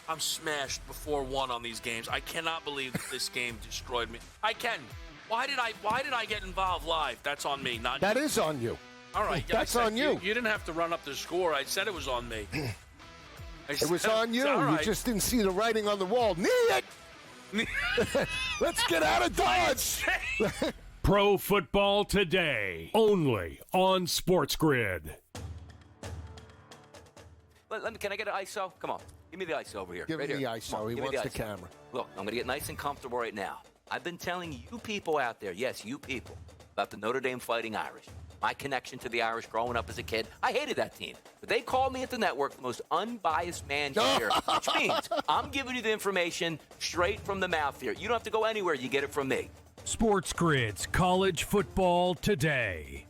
I'm smashed before one on these games. I cannot believe that this game destroyed me. I can. Why did I get involved live? That's on me. That is on you. All right. That's on you. You didn't have to run up the score. I said it was on me. It was on you. Right. You just didn't see the writing on the wall. Knee it! Let's get out of Dodge! Pro Football Today, only on SportsGrid. Can I get an ISO? Come on. Give me the ISO over here. Give me the ISO. He wants the camera. Look, I'm going to get nice and comfortable right now. I've been telling you people out there, yes, you people, about the Notre Dame Fighting Irish. My connection to the Irish growing up as a kid, I hated that team. But they called me at the network the most unbiased man here, which means I'm giving you the information straight from the mouth here. You don't have to go anywhere. You get it from me. SportsGrid's College Football Today.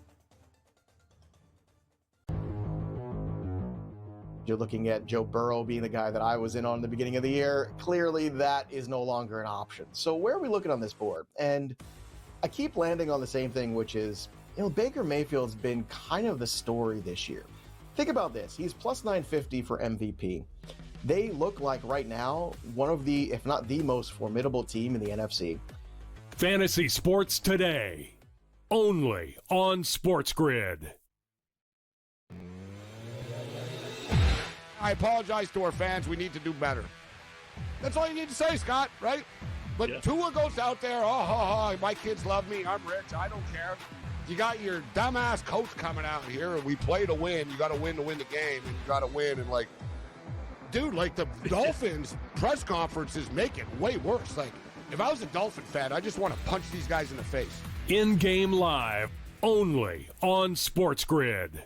You're looking at Joe Burrow being the guy that I was in on the beginning of the year. Clearly, that is no longer an option. So where are we looking on this board? And I keep landing on the same thing, which is, Baker Mayfield's been kind of the story this year. Think about this. He's plus 950 for MVP. They look like right now one of the, if not the most formidable team in the NFC. Fantasy Sports Today, only on SportsGrid. I apologize to our fans. We need to do better. That's all you need to say, Scott, right? But Tua goes out there, my kids love me. I'm rich. I don't care. You got your dumbass coach coming out here, and we play to win. You got to win the game, and you got to win. And, the Dolphins press conferences make it way worse. If I was a Dolphin fan, I just want to punch these guys in the face. In-game live, only on SportsGrid.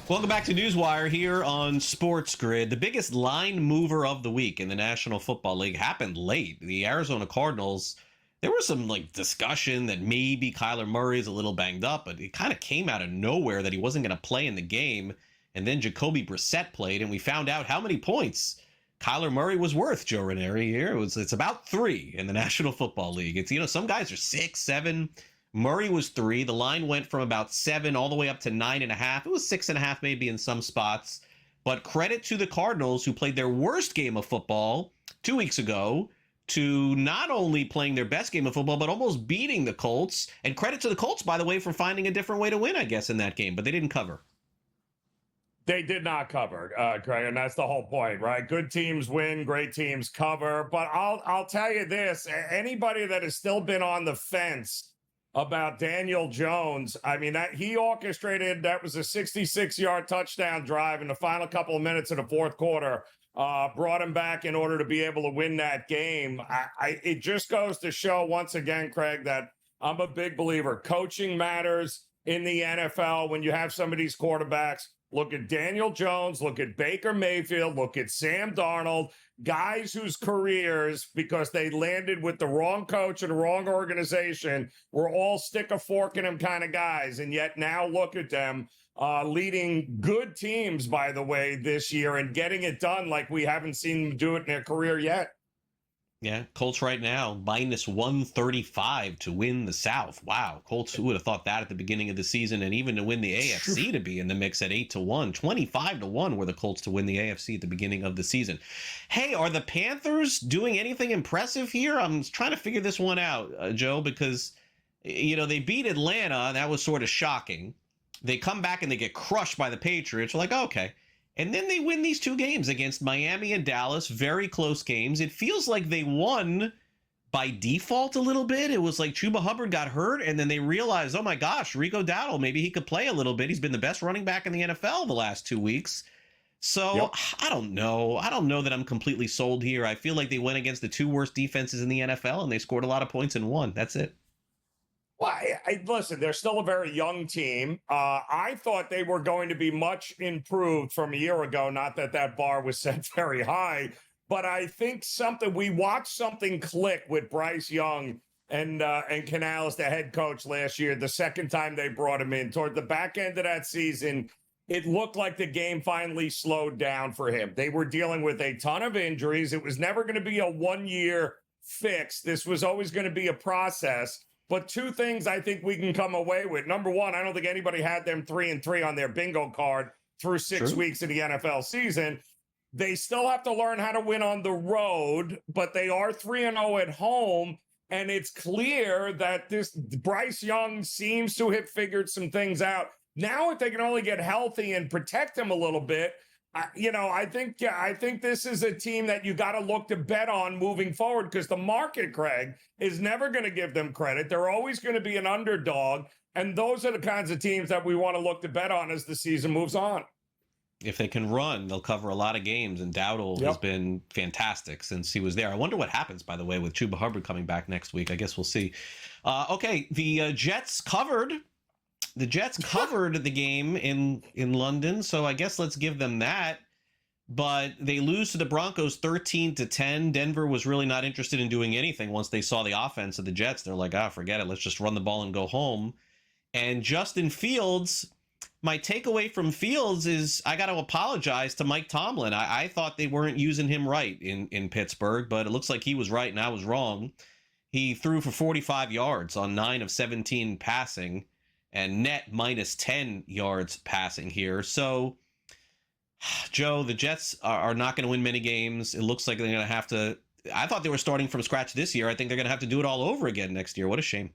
Welcome back to NewsWire here on SportsGrid. The biggest line mover of the week in the National Football League happened late. The Arizona Cardinals, there was some discussion that maybe Kyler Murray is a little banged up, but it kind of came out of nowhere that he wasn't going to play in the game. And then Jacoby Brissett played, and we found out how many points Kyler Murray was worth, Joe Ranieri here. It's about 3 in the National Football League. It's, some guys are 6, 7. Murray was 3. The line went from about 7 all the way up to 9.5. It was 6.5 maybe in some spots. But credit to the Cardinals, who played their worst game of football 2 weeks ago to not only playing their best game of football, but almost beating the Colts. And credit to the Colts, by the way, for finding a different way to win, I guess, in that game. But they didn't cover. They did not cover, Craig, and that's the whole point, right? Good teams win, great teams cover. But I'll tell you this: anybody that has still been on the fence about Daniel Jones, I mean, that he orchestrated, that was a 66-yard touchdown drive in the final couple of minutes of the fourth quarter. Brought him back in order to be able to win that game. It just goes to show once again, Craig, that I'm a big believer. Coaching matters in the NFL when you have some of these quarterbacks. Look at Daniel Jones, look at Baker Mayfield, look at Sam Darnold, guys whose careers, because they landed with the wrong coach and the wrong organization, were all stick a fork in them kind of guys. And yet now look at them leading good teams, by the way, this year and getting it done like we haven't seen them do it in their career yet. Yeah, Colts right now, minus 135 to win the South. Wow, Colts, who would have thought that at the beginning of the season, and even to win the AFC to be in the mix at 8-1, 25-1 were the Colts to win the AFC at the beginning of the season. Hey, are the Panthers doing anything impressive here? I'm trying to figure this one out, Joe, because, they beat Atlanta, and that was sort of shocking. They come back and they get crushed by the Patriots. We're like, oh, okay. And then they win these two games against Miami and Dallas, very close games. It feels like they won by default a little bit. It was like Chuba Hubbard got hurt, and then they realized, oh my gosh, Rico Dowdle, maybe he could play a little bit. He's been the best running back in the NFL the last 2 weeks. So I don't know. I don't know that I'm completely sold here. I feel like they went against the two worst defenses in the NFL, and they scored a lot of points and won. That's it. Well, listen, they're still a very young team. I thought they were going to be much improved from a year ago. Not that that bar was set very high, but I think we watched something click with Bryce Young and Canales, the head coach last year, the second time they brought him in. Toward the back end of that season, it looked like the game finally slowed down for him. They were dealing with a ton of injuries. It was never going to be a one-year fix. This was always going to be a process. But two things I think we can come away with. Number one, I don't think anybody had them 3-3 on their bingo card through 6 weeks of the NFL season. They still have to learn how to win on the road, but they are 3-0 at home. And it's clear that this Bryce Young seems to have figured some things out. Now, if they can only get healthy and protect him a little bit, I think this is a team that you got to look to bet on moving forward, because the market, Craig, is never going to give them credit. They're always going to be an underdog, and those are the kinds of teams that we want to look to bet on as the season moves on. If they can run, they'll cover a lot of games, and Dowdle has been fantastic since he was there. I wonder what happens, by the way, with Chuba Hubbard coming back next week. I guess we'll see. Okay, the Jets covered. The Jets covered the game in London, so I guess let's give them that. But they lose to the Broncos 13-10. Denver was really not interested in doing anything once they saw the offense of the Jets. They're like, forget it. Let's just run the ball and go home. And Justin Fields, my takeaway from Fields is I got to apologize to Mike Tomlin. I thought they weren't using him right in Pittsburgh, but it looks like he was right and I was wrong. He threw for 45 yards on 9 of 17 passing, and net minus 10 yards passing here. So, Joe, the Jets are not going to win many games. It looks like they're going to have to. I thought they were starting from scratch this year. I think they're going to have to do it all over again next year. What a shame.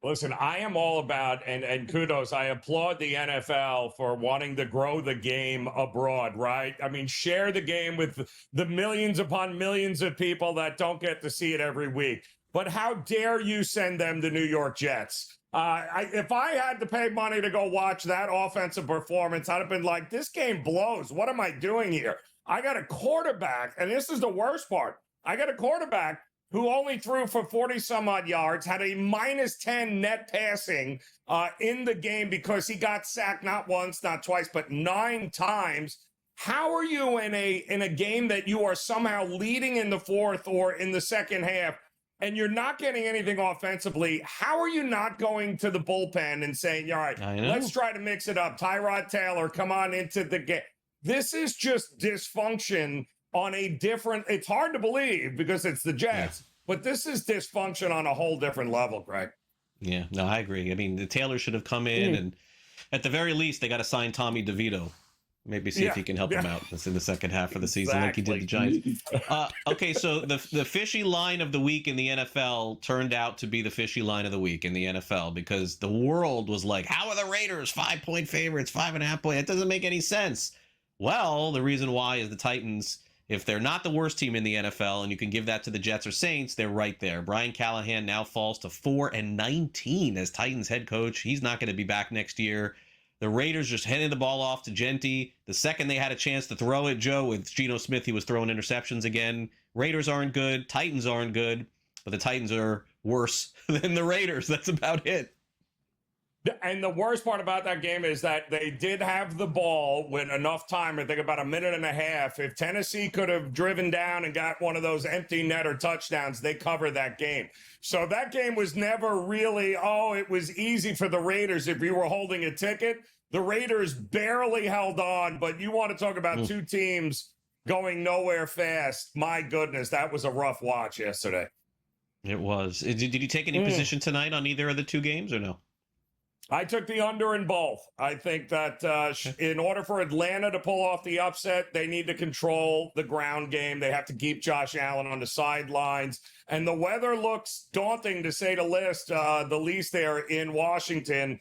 Listen, I am all about, and kudos, I applaud the NFL for wanting to grow the game abroad, right? I mean, share the game with the millions upon millions of people that don't get to see it every week. But how dare you send them the New York Jets? If I had to pay money to go watch that offensive performance, I'd have been like, this game blows. What am I doing here? I got a quarterback, and this is the worst part. I got a quarterback who only threw for 40-some-odd yards, had a minus 10 net passing in the game because he got sacked not once, not twice, but 9 times. How are you in a game that you are somehow leading in the fourth or in the second half, and you're not getting anything offensively? How are you not going to the bullpen and saying, all right, let's try to mix it up? Tyrod Taylor, come on into the game. This is just dysfunction on a different, it's hard to believe because it's the Jets, but this is dysfunction on a whole different level, Greg. Yeah, no, I agree. I mean, the Taylor should have come in, and at the very least, they got to sign Tommy DeVito. Maybe see if he can help him out. That's in the second half of the season, like he did the Giants. Okay, so the fishy line of the week in the NFL turned out to be the fishy line of the week in the NFL because the world was like, how are the Raiders 5-point favorites, 5.5 point? It doesn't make any sense. Well, the reason why is the Titans, if they're not the worst team in the NFL, and you can give that to the Jets or Saints, they're right there. Brian Callahan now falls to 4-19 as Titans head coach. He's not going to be back next year. The Raiders just handed the ball off to Genti. The second they had a chance to throw it, Joe, with Geno Smith, he was throwing interceptions again. Raiders aren't good. Titans aren't good. But the Titans are worse than the Raiders. That's about it. And the worst part about that game is that they did have the ball with enough time, I think about a minute and a half. If Tennessee could have driven down and got one of those empty netter touchdowns, they covered that game. So that game was never really, it was easy for the Raiders if you were holding a ticket. The Raiders barely held on, but you want to talk about two teams going nowhere fast. My goodness, that was a rough watch yesterday. It was. Did you take any position tonight on either of the two games or no? I took the under in both. I think that in order for Atlanta to pull off the upset, they need to control the ground game. They have to keep Josh Allen on the sidelines. And the weather looks daunting, to say the least there in Washington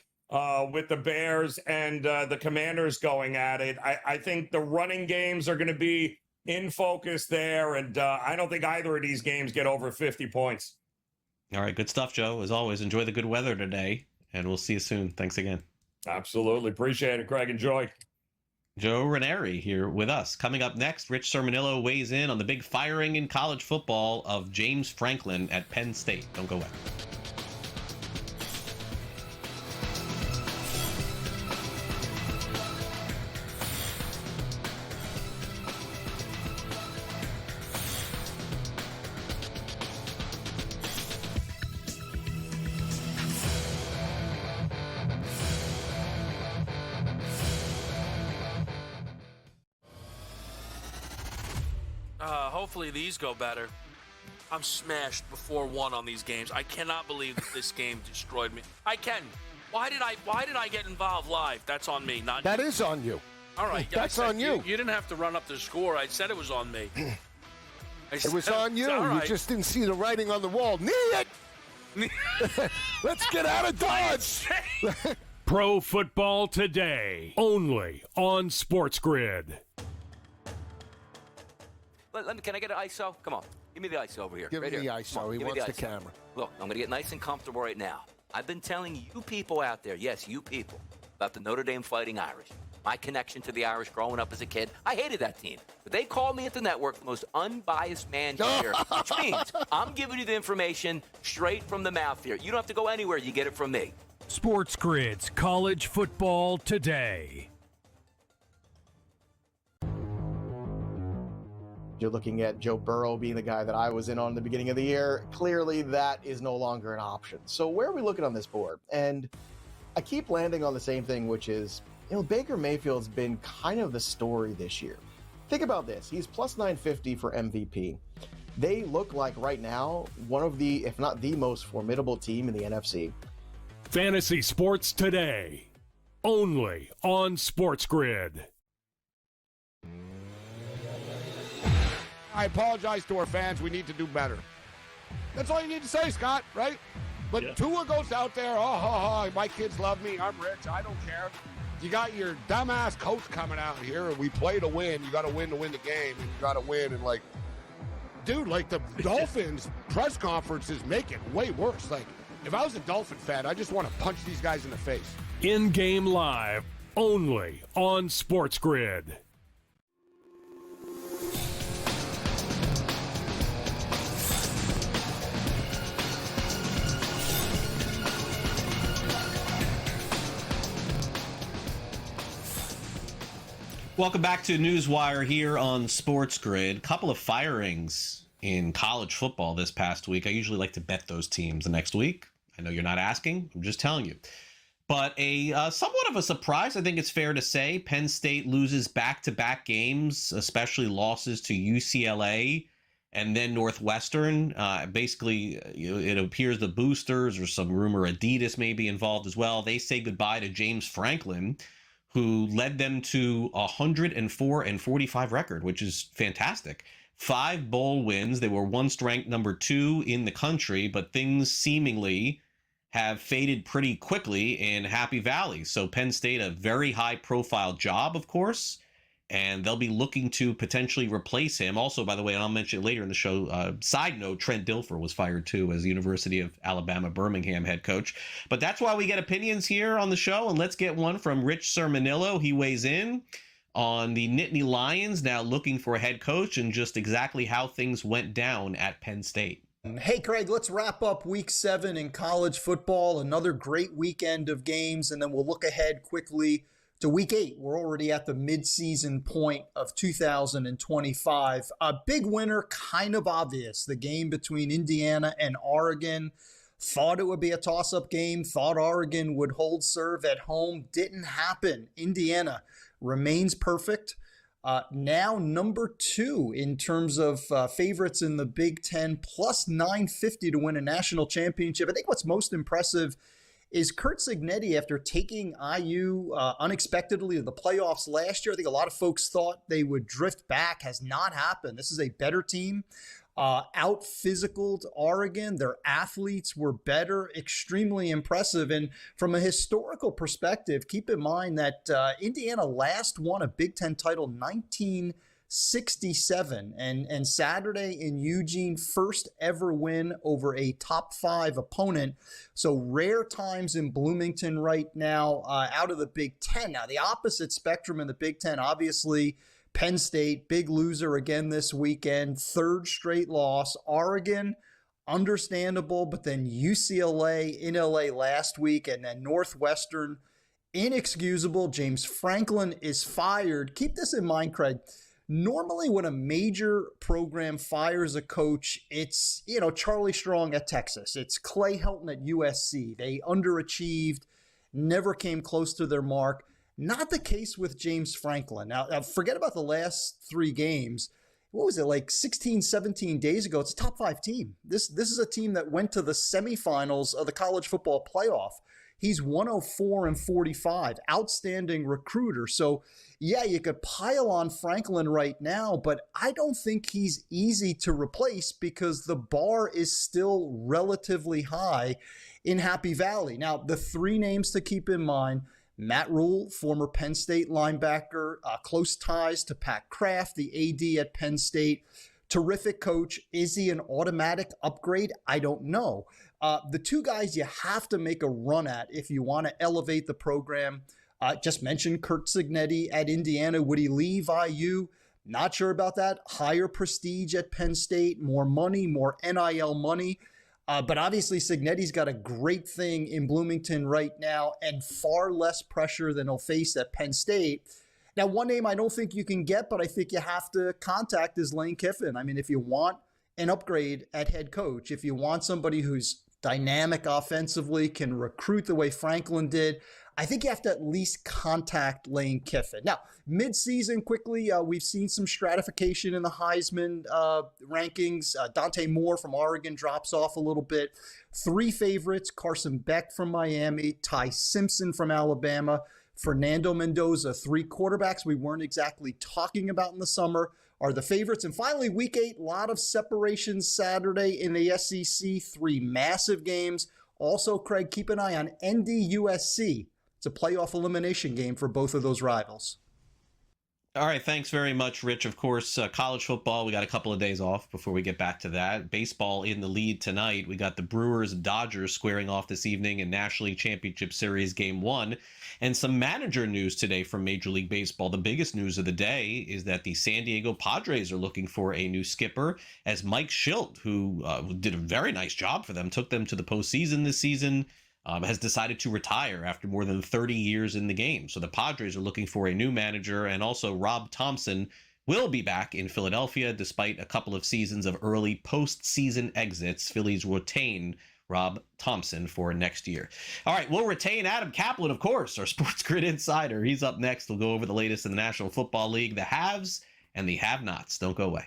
with the Bears and the Commanders going at it. I think the running games are going to be in focus there. And I don't think either of these games get over 50 points. All right. Good stuff, Joe. As always, enjoy the good weather today. And we'll see you soon. Thanks again. Absolutely. Appreciate it, Craig. Enjoy. Joe Ranieri here with us. Coming up next, Rich Sermonillo weighs in on the big firing in college football of James Franklin at Penn State. Don't go away. Hopefully these go better. I'm smashed before one on these games. I cannot believe that this game destroyed me. Why did I get involved live? That's on me. That is on you. All right. That's on you. You didn't have to run up the score. I said it was on me. It was on you. Right. You just didn't see the writing on the wall. Knee it! Let's get out of Dodge. Pro Football Today, only on SportsGrid. Can I get an ISO? Come on. Give me the ISO over here. Give me the ISO. He wants the camera. Look, I'm going to get nice and comfortable right now. I've been telling you people out there, yes, you people, about the Notre Dame Fighting Irish. My connection to the Irish growing up as a kid. I hated that team. But they called me at the network the most unbiased man here, which means I'm giving you the information straight from the mouth here. You don't have to go anywhere. You get it from me. SportsGrid's College Football Today. You're looking at Joe Burrow being the guy that I was in on the beginning of the year. Clearly, that is no longer an option. So where are we looking on this board? And I keep landing on the same thing, which is, Baker Mayfield's been kind of the story this year. Think about this. He's plus 950 for MVP. They look like right now one of the, if not the most formidable team in the NFC. Fantasy Sports Today, only on SportsGrid. I apologize to our fans. We need to do better. That's all you need to say, Scott, right? But Tua goes out there, my kids love me. I'm rich. I don't care. You got your dumbass coach coming out here, and we play to win. You got to win the game, and you got to win. And, the Dolphins press conferences make it way worse. If I was a Dolphin fan, I just want to punch these guys in the face. In-game live, only on SportsGrid. Welcome back to NewsWire here on SportsGrid. Couple of firings in college football this past week. I usually like to bet those teams the next week. I know you're not asking. I'm just telling you. But a somewhat of a surprise, I think it's fair to say. Penn State loses back-to-back games, especially losses to UCLA and then Northwestern. Basically, it appears the boosters, or some rumor Adidas may be involved as well, they say goodbye to James Franklin, who led them to 104-45 record, which is fantastic. 5 bowl wins. They were once ranked number 2 in the country, but things seemingly have faded pretty quickly in Happy Valley. So Penn State, a very high-profile job, of course, and they'll be looking to potentially replace him. Also, by the way, and I'll mention it later in the show, side note, Trent Dilfer was fired too as University of Alabama Birmingham head coach. But that's why we get opinions here on the show, and let's get one from Rich Sermonillo. He weighs in on the Nittany Lions now looking for a head coach and just exactly how things went down at Penn State. Hey, Craig, let's wrap up week 7 in college football. Another great weekend of games, and then we'll look ahead quickly to week 8. We're already at the midseason point of 2025. A big winner, kind of obvious. The game between Indiana and Oregon. Thought it would be a toss-up game. Thought Oregon would hold serve at home. Didn't happen. Indiana remains perfect. Now number 2 in terms of favorites in the Big Ten, plus 950 to win a national championship. I think what's most impressive is Curt Cignetti, after taking IU unexpectedly to the playoffs last year. I think a lot of folks thought they would drift back. Has not happened. This is a better team. Out-physicaled Oregon. Their athletes were better. Extremely impressive. And from a historical perspective, keep in mind that Indiana last won a Big Ten title 1967. And Saturday in Eugene, first ever win over a top 5 opponent. So rare times in Bloomington right now out of the Big Ten. Now, the opposite spectrum in the Big Ten, obviously, Penn State, big loser again this weekend, 3rd straight loss. Oregon, understandable, but then UCLA in LA last week, and then Northwestern, inexcusable. James Franklin is fired. Keep this in mind, Craig. Normally when a major program fires a coach, it's, Charlie Strong at Texas. It's Clay Helton at USC. They underachieved, never came close to their mark. Not the case with James Franklin. Now, forget about the last 3 games. What was it, like 16, 17 days ago? It's a top 5 team. This is a team that went to the semifinals of the college football playoff. He's 104-45, outstanding recruiter. So, yeah, you could pile on Franklin right now, but I don't think he's easy to replace because the bar is still relatively high in Happy Valley. Now, the 3 names to keep in mind: Matt Rule, former Penn State linebacker, close ties to Pat Kraft, the AD at Penn State. Terrific coach. Is he an automatic upgrade? I don't know. The 2 guys you have to make a run at if you want to elevate the program. Just mentioned Curt Cignetti at Indiana. Would he leave IU? Not sure about that. Higher prestige at Penn State, more money, more NIL money. But obviously, Cignetti's got a great thing in Bloomington right now and far less pressure than he'll face at Penn State. Now, one name I don't think you can get, but I think you have to contact is Lane Kiffin. I mean, if you want an upgrade at head coach, if you want somebody who's dynamic offensively, can recruit the way Franklin did, I think you have to at least contact Lane Kiffin. Now, midseason, quickly, we've seen some stratification in the Heisman rankings. Dante Moore from Oregon drops off a little bit. 3 favorites: Carson Beck from Miami, Ty Simpson from Alabama, Fernando Mendoza. 3 quarterbacks we weren't exactly talking about in the summer are the favorites. And finally, week 8, a lot of separation Saturday in the SEC. 3 massive games. Also, Craig, keep an eye on ND-USC. It's a playoff elimination game for both of those rivals. All right, thanks very much, Rich. Of course, college football, we got a couple of days off before we get back to that. Baseball in the lead tonight. We got the Brewers and Dodgers squaring off this evening in National League Championship Series Game 1. And some manager news today from Major League Baseball. The biggest news of the day is that the San Diego Padres are looking for a new skipper, as Mike Schilt, who did a very nice job for them, took them to the postseason this season, has decided to retire after more than 30 years in the game. So the Padres are looking for a new manager, and also Rob Thompson will be back in Philadelphia despite a couple of seasons of early postseason exits. Phillies retain Rob Thompson for next year. All right, we'll retain Adam Kaplan, of course, our SportsGrid insider. He's up next. We'll go over the latest in the National Football League, the haves and the have-nots. Don't go away.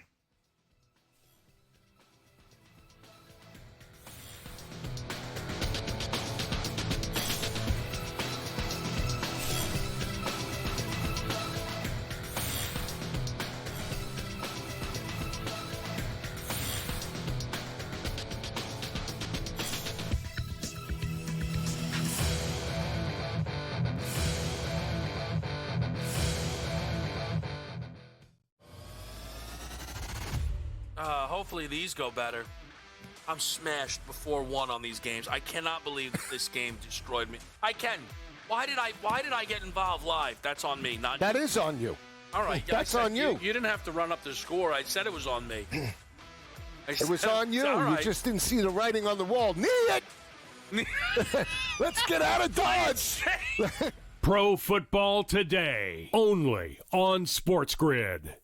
Hopefully these go better. I'm smashed before one on these games. I cannot believe that this game destroyed me. I can. Why did I get involved live? That's on me, not That you. is on you. All right. That's on you. You didn't have to run up the score. I said it was on me. It was on you. All right. You just didn't see the writing on the wall. Knee it! Let's get out of Dodge! Pro Football Today, only on SportsGrid.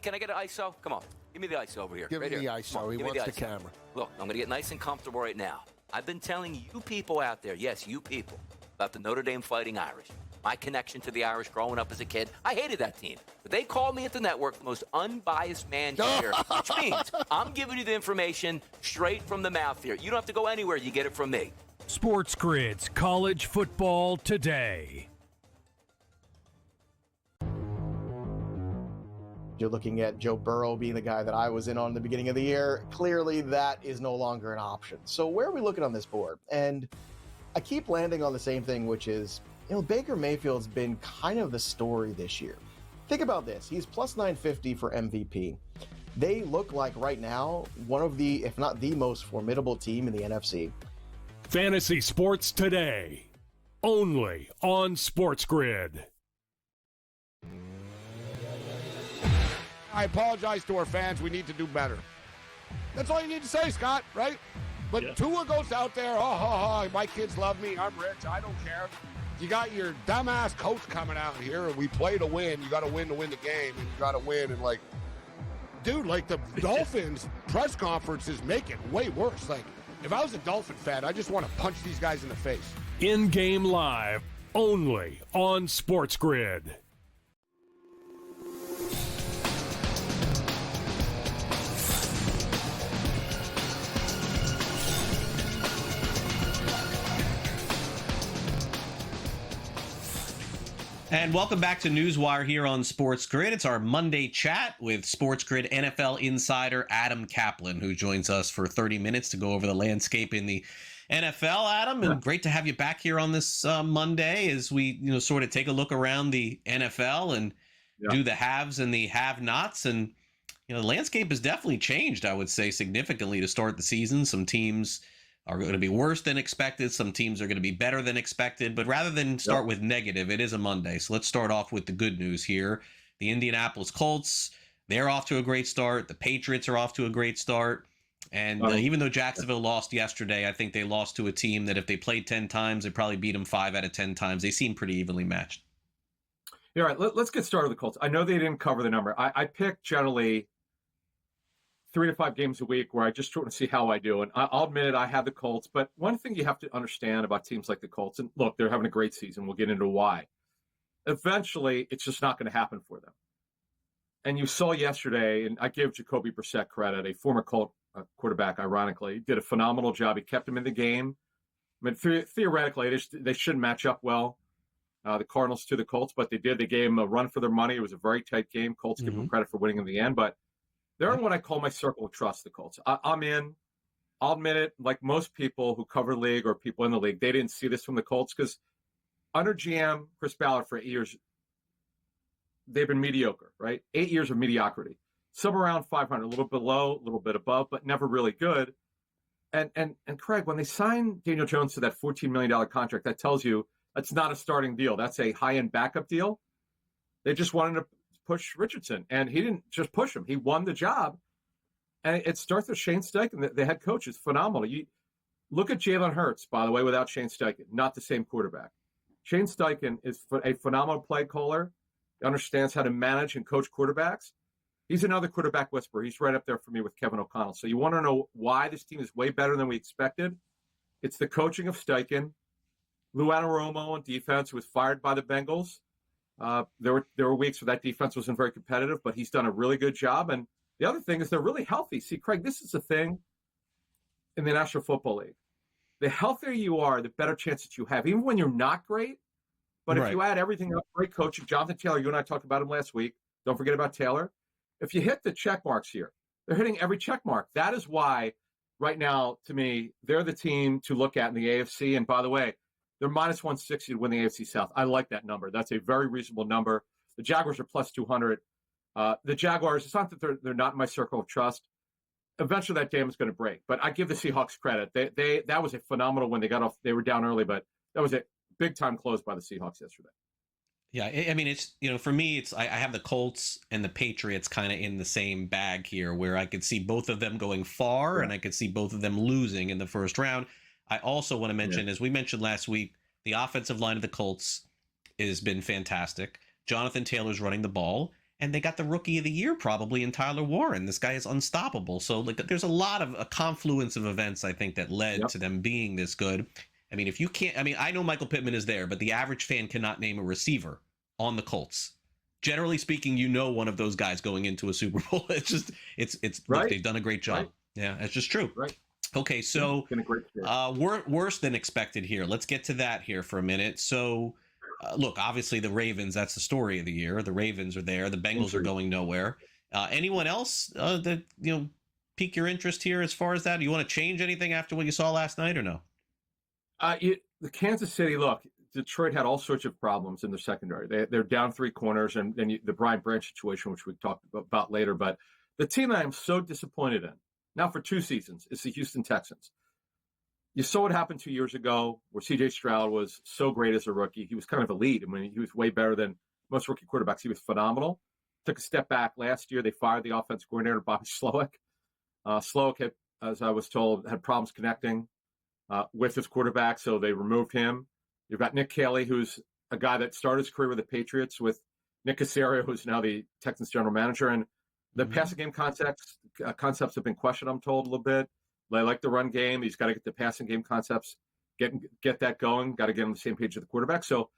Can I get an ISO? Come on. Give me the ISO over here. Give right me the here. ISO. Come on, He give me wants the ISO. camera. Look, I'm going to get nice and comfortable right now. I've been telling you people out there, yes, you people, about the Notre Dame Fighting Irish. My connection to the Irish growing up as a kid, I hated that team. But they called me at the network the most unbiased man here, which means I'm giving you the information straight from the mouth here. You don't have to go anywhere. You get it from me. SportsGrid's College Football Today. You're looking at Joe Burrow being the guy that I was in on the beginning of the year. Clearly, that is no longer an option. So where are we looking on this board? And I keep landing on the same thing, which is, Baker Mayfield's been kind of the story this year. Think about this. He's plus 950 for MVP. They look like right now one of the, if not the most formidable team in the NFC. Fantasy Sports Today, only on SportsGrid. I apologize to our fans. We need to do better. That's all you need to say, Scott, right? But Tua goes out there, my kids love me. I'm rich. I don't care. You got your dumbass coach coming out here, and we play to win. You got to win the game, and you got to win. And, dude, the Dolphins press conference is making it way worse. If I was a Dolphin fan, I just want to punch these guys in the face. In-game live, only on SportsGrid. And welcome back to NewsWire here on SportsGrid. It's our Monday chat with SportsGrid NFL insider Adam Kaplan, who joins us for 30 minutes to go over the landscape in the NFL. Adam, and great to have you back here on this Monday as we sort of take a look around the NFL and do the haves and the have-nots. And the landscape has definitely changed, I would say, significantly to start the season. Some teams are going to be worse than expected. Some teams are going to be better than expected. But rather than start with negative, it is a Monday. So let's start off with the good news here. The Indianapolis Colts, they're off to a great start. The Patriots are off to a great start. And even though Jacksonville lost yesterday, I think they lost to a team that if they played 10 times, they probably beat them 5 out of 10 times. They seem pretty evenly matched. Yeah, all right, let's get started with the Colts. I know they didn't cover the number. I pick generally 3 to 5 games a week where I just want to see how I do. And I'll admit it, I have the Colts. But one thing you have to understand about teams like the Colts, and look, they're having a great season. We'll get into why. Eventually, it's just not going to happen for them. And you saw yesterday, and I give Jacoby Brissett credit, a former Colt quarterback, ironically, did a phenomenal job. He kept him in the game. I mean, theoretically, they shouldn't match up well, the Cardinals to the Colts, but they did. They gave them a run for their money. It was a very tight game. Colts give them credit for winning in the end, but they're in what I call my circle of trust, the Colts. I'm in. I'll admit it, like most people who cover the league or people in the league, they didn't see this from the Colts because under GM Chris Ballard for 8 years, they've been mediocre, right? 8 years of mediocrity. Some around 500, a little below, a little bit above, but never really good. And Craig, when they signed Daniel Jones to that $14 million contract, that tells you that's not a starting deal. That's a high-end backup deal. They just wanted to push Richardson, and he didn't just push him. He won the job. And it starts with Shane Steichen, the head coach is phenomenal. You look at Jalen Hurts, by the way, without Shane Steichen, not the same quarterback. Shane Steichen is a phenomenal play caller. He understands how to manage and coach quarterbacks. He's another quarterback whisperer. He's right up there for me with Kevin O'Connell. So you want to know why this team is way better than we expected? It's the coaching of Steichen. Lou Anarumo on defense, who was fired by the Bengals. There were weeks where that defense wasn't very competitive, but he's done a really good job. And the other thing is they're really healthy. See, Craig, this is the thing in the National Football League. The healthier you are, the better chance that you have, even when you're not great. But if you add everything up, great coaching, Jonathan Taylor, you and I talked about him last week. Don't forget about Taylor. If you hit the check marks here, they're hitting every check mark. That is why right now, to me, they're the team to look at in the AFC. And by the way, they're minus 160 to win the AFC South. I like that number. That's a very reasonable number. The Jaguars are plus 200. The Jaguars, it's not that they're not in my circle of trust. Eventually that dam is going to break. But I give the Seahawks credit. That was a phenomenal win. They got off. They were down early, but that was a big time close by the Seahawks yesterday. Yeah, I mean, it's, for me, it's I have the Colts and the Patriots kind of in the same bag here, where I could see both of them going far and I could see both of them losing in the first round. I also want to mention, as we mentioned last week, the offensive line of the Colts has been fantastic. Jonathan Taylor's running the ball, and they got the rookie of the year probably in Tyler Warren. This guy is unstoppable. So there's a lot of a confluence of events, I think, that led to them being this good. I mean, if you can't, I know Michael Pittman is there, but the average fan cannot name a receiver on the Colts. Generally speaking, one of those guys going into a Super Bowl. It's just, it's right. Look, they've done a great job. Right. Yeah, that's just true. Right. Okay, so worse than expected here. Let's get to that here for a minute. So, look, obviously the Ravens, that's the story of the year. The Ravens are there. The Bengals are going nowhere. Anyone else that, pique your interest here as far as that? Do you want to change anything after what you saw last night or no? The Kansas City, look, Detroit had all sorts of problems in their secondary. They're down 3 corners, and the Brian Branch situation, which we talked about later. But the team that I'm so disappointed in, now for 2 seasons, is the Houston Texans. You saw what happened 2 years ago where C.J. Stroud was so great as a rookie. He was kind of elite. I mean, he was way better than most rookie quarterbacks. He was phenomenal. Took a step back last year. They fired the offensive coordinator, Bobby Slowick. Slowick, had, as I was told, had problems connecting with his quarterback, so they removed him. You've got Nick Caley, who's a guy that started his career with the Patriots, with Nick Caserio, who's now the Texans general manager. And the passing game concepts have been questioned, I'm told, a little bit. They like the run game. He's got to get the passing game concepts, get that going. Got to get on the same page with the quarterback. So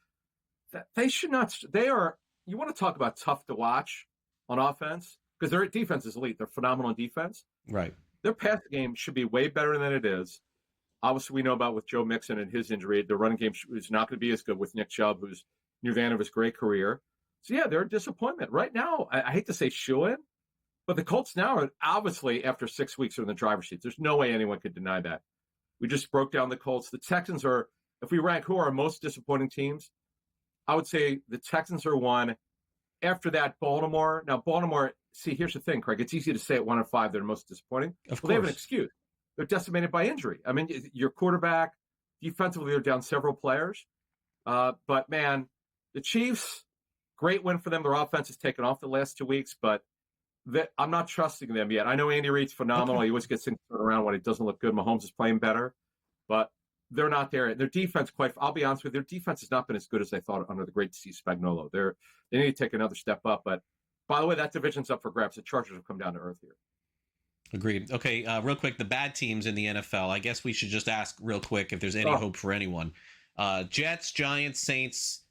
they should not. They are. You want to talk about tough to watch on offense, because their defense is elite. They're phenomenal on defense. Right. Their passing game should be way better than it is. Obviously, we know about with Joe Mixon and his injury, the running game is not going to be as good with Nick Chubb, who's near the end of his great career. So, yeah, they're a disappointment. Right now, I hate to say shoo-in, but the Colts now are obviously, after 6 weeks, are in the driver's seat. There's no way anyone could deny that. We just broke down the Colts. The Texans are, if we rank who are our most disappointing teams, I would say the Texans are 1. After that, Baltimore. Now, Baltimore, see, here's the thing, Craig. It's easy to say at 1 and 5 they're most disappointing. Of course. They have an excuse. They're decimated by injury. I mean, your quarterback, defensively, they're down several players. But, man, the Chiefs, great win for them. Their offense has taken off the last 2 weeks, but I'm not trusting them yet. I know Andy Reid's phenomenal. Okay. He always gets things turned around when it doesn't look good. Mahomes is playing better, but they're not there. Their defense, I'll be honest with you, their defense has not been as good as they thought under the great Steve Spagnuolo. They need to take another step up. But, by the way, that division's up for grabs. The Chargers have come down to earth here. Agreed. Okay, real quick, the bad teams in the NFL. I guess we should just ask real quick if there's any hope for anyone. Jets, Giants, Saints.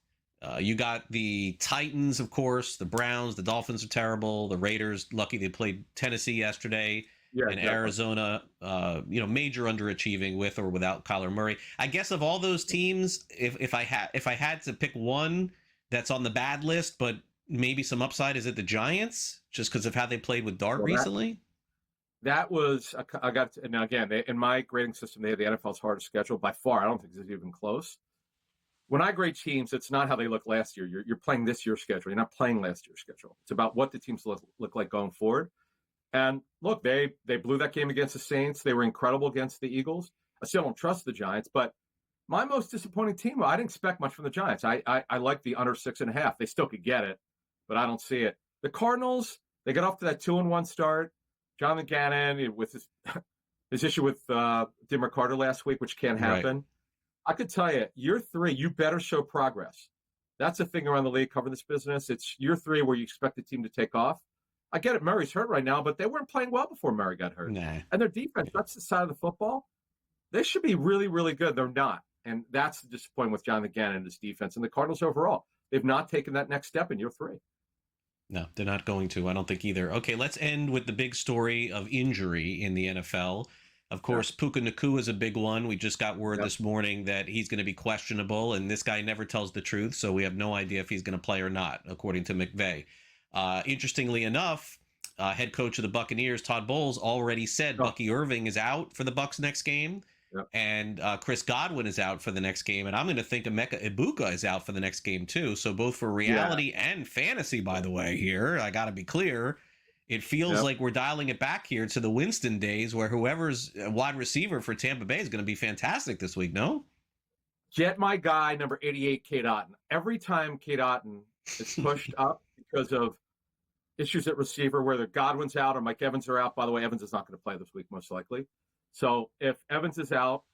You got the Titans, of course. The Browns, the Dolphins are terrible. The Raiders, lucky they played Tennessee yesterday. Yeah, and exactly. Arizona, major underachieving with or without Kyler Murray. I guess of all those teams, if I had to pick one that's on the bad list, but maybe some upside, is it the Giants? Just because of how they played with Dart recently. That was, now again, in my grading system, they have the NFL's hardest schedule by far. I don't think it's even close. When I grade teams, it's not how they look last year. You're playing this year's schedule. You're not playing last year's schedule. It's about what the teams look like going forward. And look, they blew that game against the Saints. They were incredible against the Eagles. I still don't trust the Giants, but my most disappointing team, I didn't expect much from the Giants. I like the under 6.5. They still could get it, but I don't see it. The Cardinals, they got off to that 2-1 start. Jonathan Gannon with his issue with Dimmer Carter last week, which can't happen. Right. I could tell you, year 3, you better show progress. That's the thing around the league covering this business. It's year 3 where you expect the team to take off. I get it, Murray's hurt right now, but they weren't playing well before Murray got hurt. Nah. And their defense, that's the side of the football. They should be really, really good. They're not. And that's the disappointment with Jonathan Gannon and his defense. And the Cardinals overall, they've not taken that next step in year 3. No, they're not going to. I don't think either. Okay, let's end with the big story of injury in the NFL. Of course, Puka Nacua is a big one. We just got word this morning that he's going to be questionable, and this guy never tells the truth, so we have no idea if he's going to play or not, according to McVay. Interestingly enough, head coach of the Buccaneers, Todd Bowles, already said Bucky Irving is out for the Bucs next game. and Chris Godwin is out for the next game, and I'm going to think Emeka Ibuka is out for the next game too. So both for reality and fantasy, by the way, here I got to be clear. It feels like we're dialing it back here to the Winston days, where whoever's wide receiver for Tampa Bay is going to be fantastic this week. No, get my guy number 88, Kate Otten. Every time Kate Otten is pushed up because of issues at receiver, whether Godwin's out or Mike Evans are out. By the way, Evans is not going to play this week, most likely. So if Evans is out,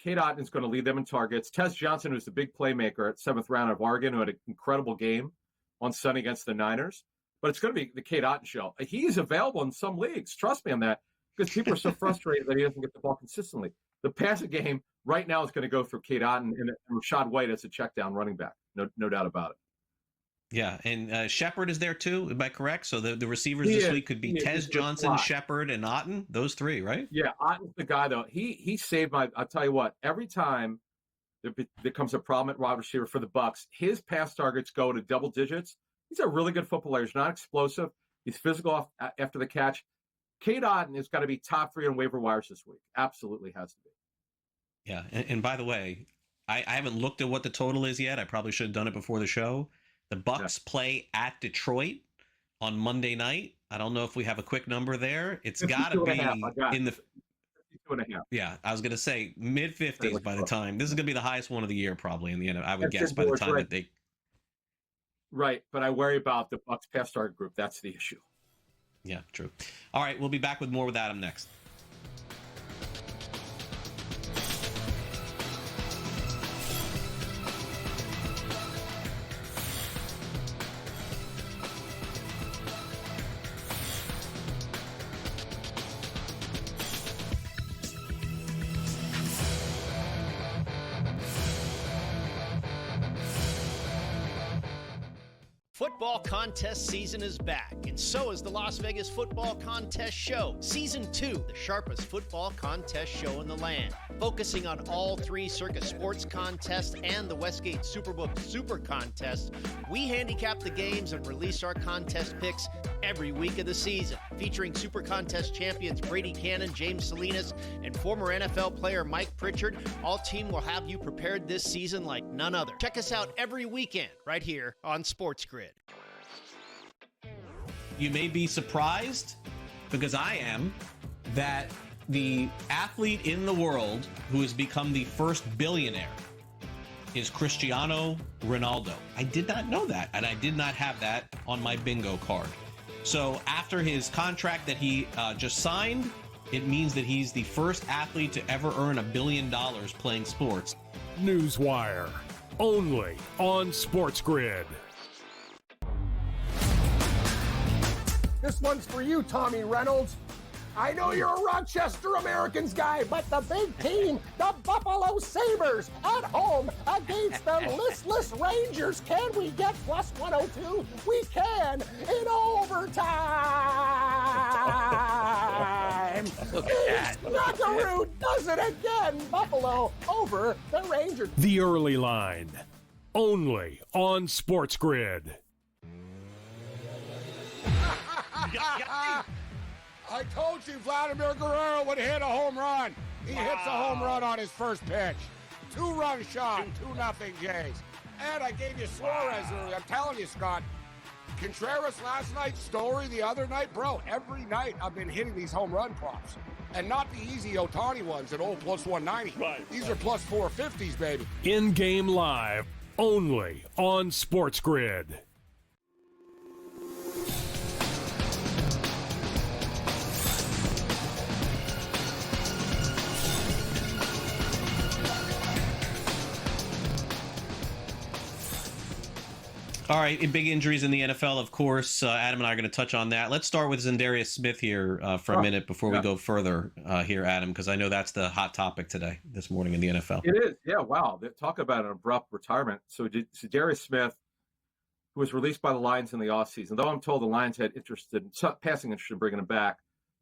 Kate Otten is going to lead them in targets. Tez Johnson, who's the big playmaker at 7th round of Oregon, who had an incredible game on Sunday against the Niners. But it's going to be the Kate Otten show. He's available in some leagues. Trust me on that, because people are so frustrated that he doesn't get the ball consistently. The passing game right now is going to go through Kate Otten and Rachaad White as a check down running back. No doubt about it. Yeah, and Shepard is there too. Am I correct? So the receivers this week could be Tez Johnson, Shepard, and Otten. Those three, right? Yeah, Otten's the guy though. He saved my. I'll tell you what. Every time there comes a problem at wide receiver for the Bucs, his pass targets go to double digits. He's a really good football player. He's not explosive. He's physical after the catch. Kate Otten has got to be top 3 on waiver wires this week. Absolutely has to be. Yeah, and by the way, I haven't looked at what the total is yet. I probably should have done it before the show. The Bucs play at Detroit on Monday night. I don't know if we have a quick number there. It's got to be in the 52.5. Yeah, I was going to say mid-50s by the time. This is going to be the highest one of the year probably in the end. I would guess by the time that they. Right, but I worry about the Bucs pass target group. That's the issue. Yeah, true. All right, we'll be back with more with Adam next. Football contest season is back, and so is the Las Vegas Football Contest Show. Season 2, the sharpest football contest show in the land. Focusing on all 3 Circus Sports contests and the Westgate Superbook Super Contest, we handicap the games and release our contest picks every week of the season. Featuring Super Contest champions Brady Cannon, James Salinas, and former NFL player Mike Pritchard, all team will have you prepared this season like none other. Check us out every weekend right here on SportsGrid. You may be surprised, because I am, that the athlete in the world who has become the first billionaire is Cristiano Ronaldo. I did not know that, and I did not have that on my bingo card. So after his contract that he just signed, it means that he's the first athlete to ever earn $1 billion playing sports. NewsWire, only on SportsGrid. This one's for you, Tommy Reynolds. I know you're a Rochester Americans guy, but the big team, the Buffalo Sabres, at home against the listless Rangers. Can we get plus 102? We can in overtime. Buckaroo does it again. Buffalo over the Rangers. The early line, only on SportsGrid. I told you Vladimir Guerrero would hit a home run. He hits a home run on his first pitch. 2-run shot, 2-0 Jays. And I gave you Suarez earlier. I'm telling you, Scott, Contreras last night, Story the other night. Bro, every night I've been hitting these home run props. And not the easy Ohtani ones at old plus 190. Right. These are plus 450s, baby. In-game live, only on SportsGrid. All right, big injuries in the NFL, of course. Adam and I are going to touch on that. Let's start with Za'Darius Smith here for a minute before we go further here, Adam, because I know that's the hot topic today, this morning in the NFL. It is, yeah, wow. Talk about an abrupt retirement. So Za'Darius Smith, who was released by the Lions in the offseason, though I'm told the Lions had passing interest in bringing him back,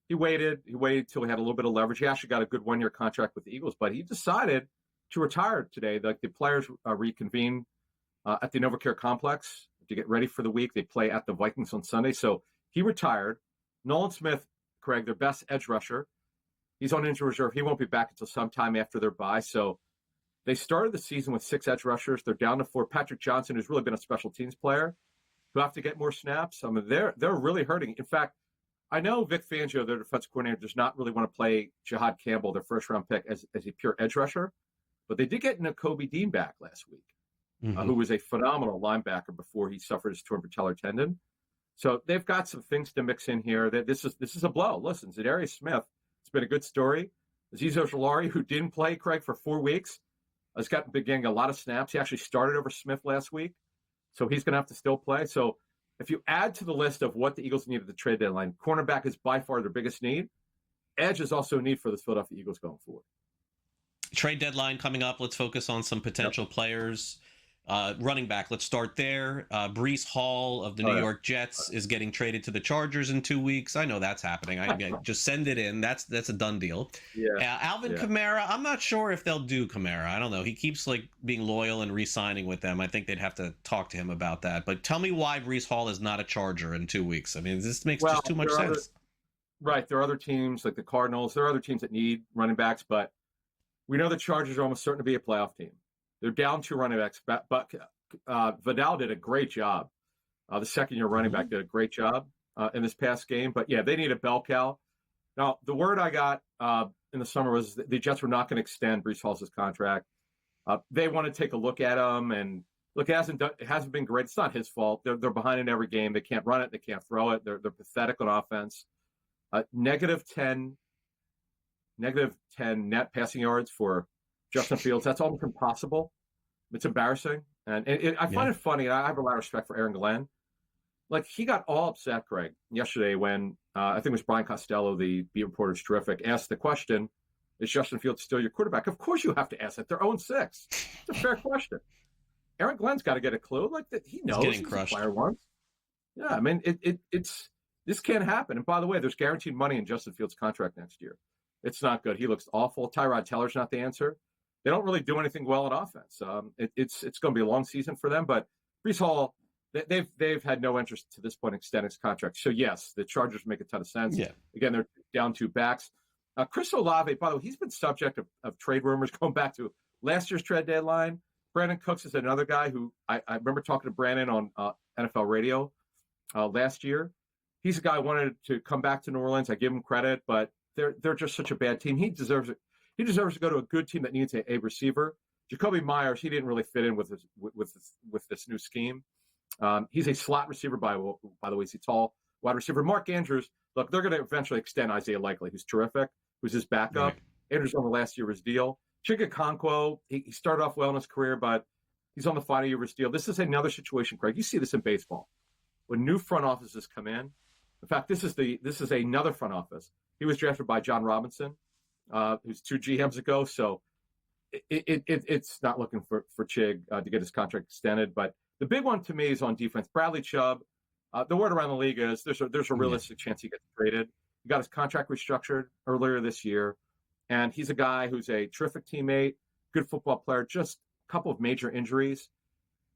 he waited till he had a little bit of leverage. He actually got a good one-year contract with the Eagles, but he decided to retire today. Like the players reconvene at the NovaCare Complex to get ready for the week. They play at the Vikings on Sunday. So he retired. Nolan Smith, Craig, their best edge rusher. He's on injury reserve. He won't be back until sometime after their bye. So they started the season with 6 edge rushers. They're down to 4. Patrick Johnson, who's really been a special teams player, who have to get more snaps. I mean, they're really hurting. In fact, I know Vic Fangio, their defensive coordinator, does not really want to play Jihad Campbell, their first-round pick, as a pure edge rusher. But they did get Nakobe Dean back last week, who was a phenomenal linebacker before he suffered his torn patellar tendon. So they've got some things to mix in here. This is a blow. Listen, Zadarius Smith, it's been a good story. Azeez Ojulari, who didn't play, Craig, for 4 weeks, has been getting a lot of snaps. He actually started over Smith last week, so he's going to have to still play. So if you add to the list of what the Eagles need at the trade deadline, cornerback is by far their biggest need. Edge is also a need for the Philadelphia Eagles going forward. Trade deadline coming up. Let's focus on some potential players. Running back, let's start there. Breece Hall of the New York Jets is getting traded to the Chargers in 2 weeks. I know that's happening. I just send it in. That's a done deal. Alvin Kamara, I'm not sure if they'll do Kamara. I don't know. He keeps being loyal and re-signing with them. I think they'd have to talk to him about that. But tell me why Breece Hall is not a Charger in 2 weeks. I mean, this makes just too much sense. Right. There are other teams like the Cardinals. There are other teams that need running backs, but we know the Chargers are almost certain to be a playoff team. They're down 2 running backs, but Vidal did a great job. The second-year running back did a great job in this past game. But, yeah, they need a bell cow. Now, the word I got in the summer was the Jets were not going to extend Breece Hall's contract. They want to take a look at him. And, look, it hasn't been great. It's not his fault. They're behind in every game. They can't run it. They can't throw it. They're pathetic on offense. Negative 10 net passing yards for Justin Fields. That's almost impossible. It's embarrassing. And I find it funny, and I have a lot of respect for Aaron Glenn. He got all upset, Craig, yesterday when I think it was Brian Costello, the beat reporter's terrific, asked the question, is Justin Fields still your quarterback? Of course you have to ask that. They're 0-6. It's a fair question. Aaron Glenn's got to get a clue. He knows he's crushed. A player once. Yeah, I mean, this can't happen. And by the way, there's guaranteed money in Justin Fields' contract next year. It's not good. He looks awful. Tyrod Taylor's not the answer. They don't really do anything well in offense. It's going to be a long season for them. But Breece Hall, they've had no interest to this point in extending his contract. So yes, the Chargers make a ton of sense. Yeah. Again, they're down 2 backs. Chris Olave, by the way, he's been subject of trade rumors going back to last year's trade deadline. Brandon Cooks is another guy who I remember talking to Brandon on NFL radio last year. He's a guy who wanted to come back to New Orleans. I give him credit, but they're just such a bad team. He deserves it. He deserves to go to a good team that needs a receiver. Jacoby Myers, he didn't really fit in with this new scheme. He's a slot receiver, by the way. He's a tall wide receiver. Mark Andrews, look, they're going to eventually extend Isaiah Likely, who's terrific, who's his backup. Right. Andrews on the last year of his deal. Chigga Okonkwo, he started off well in his career, but he's on the final year of his deal. This is another situation, Craig. You see this in baseball. When new front offices come in fact, this is another front office. He was drafted by John Robinson, who's 2 GMs ago. So it's not looking for Chig to get his contract extended. But the big one to me is on defense. Bradley Chubb. The word around the league is there's a realistic chance he gets traded. He got his contract restructured earlier this year, and he's a guy who's a terrific teammate, good football player. Just a couple of major injuries.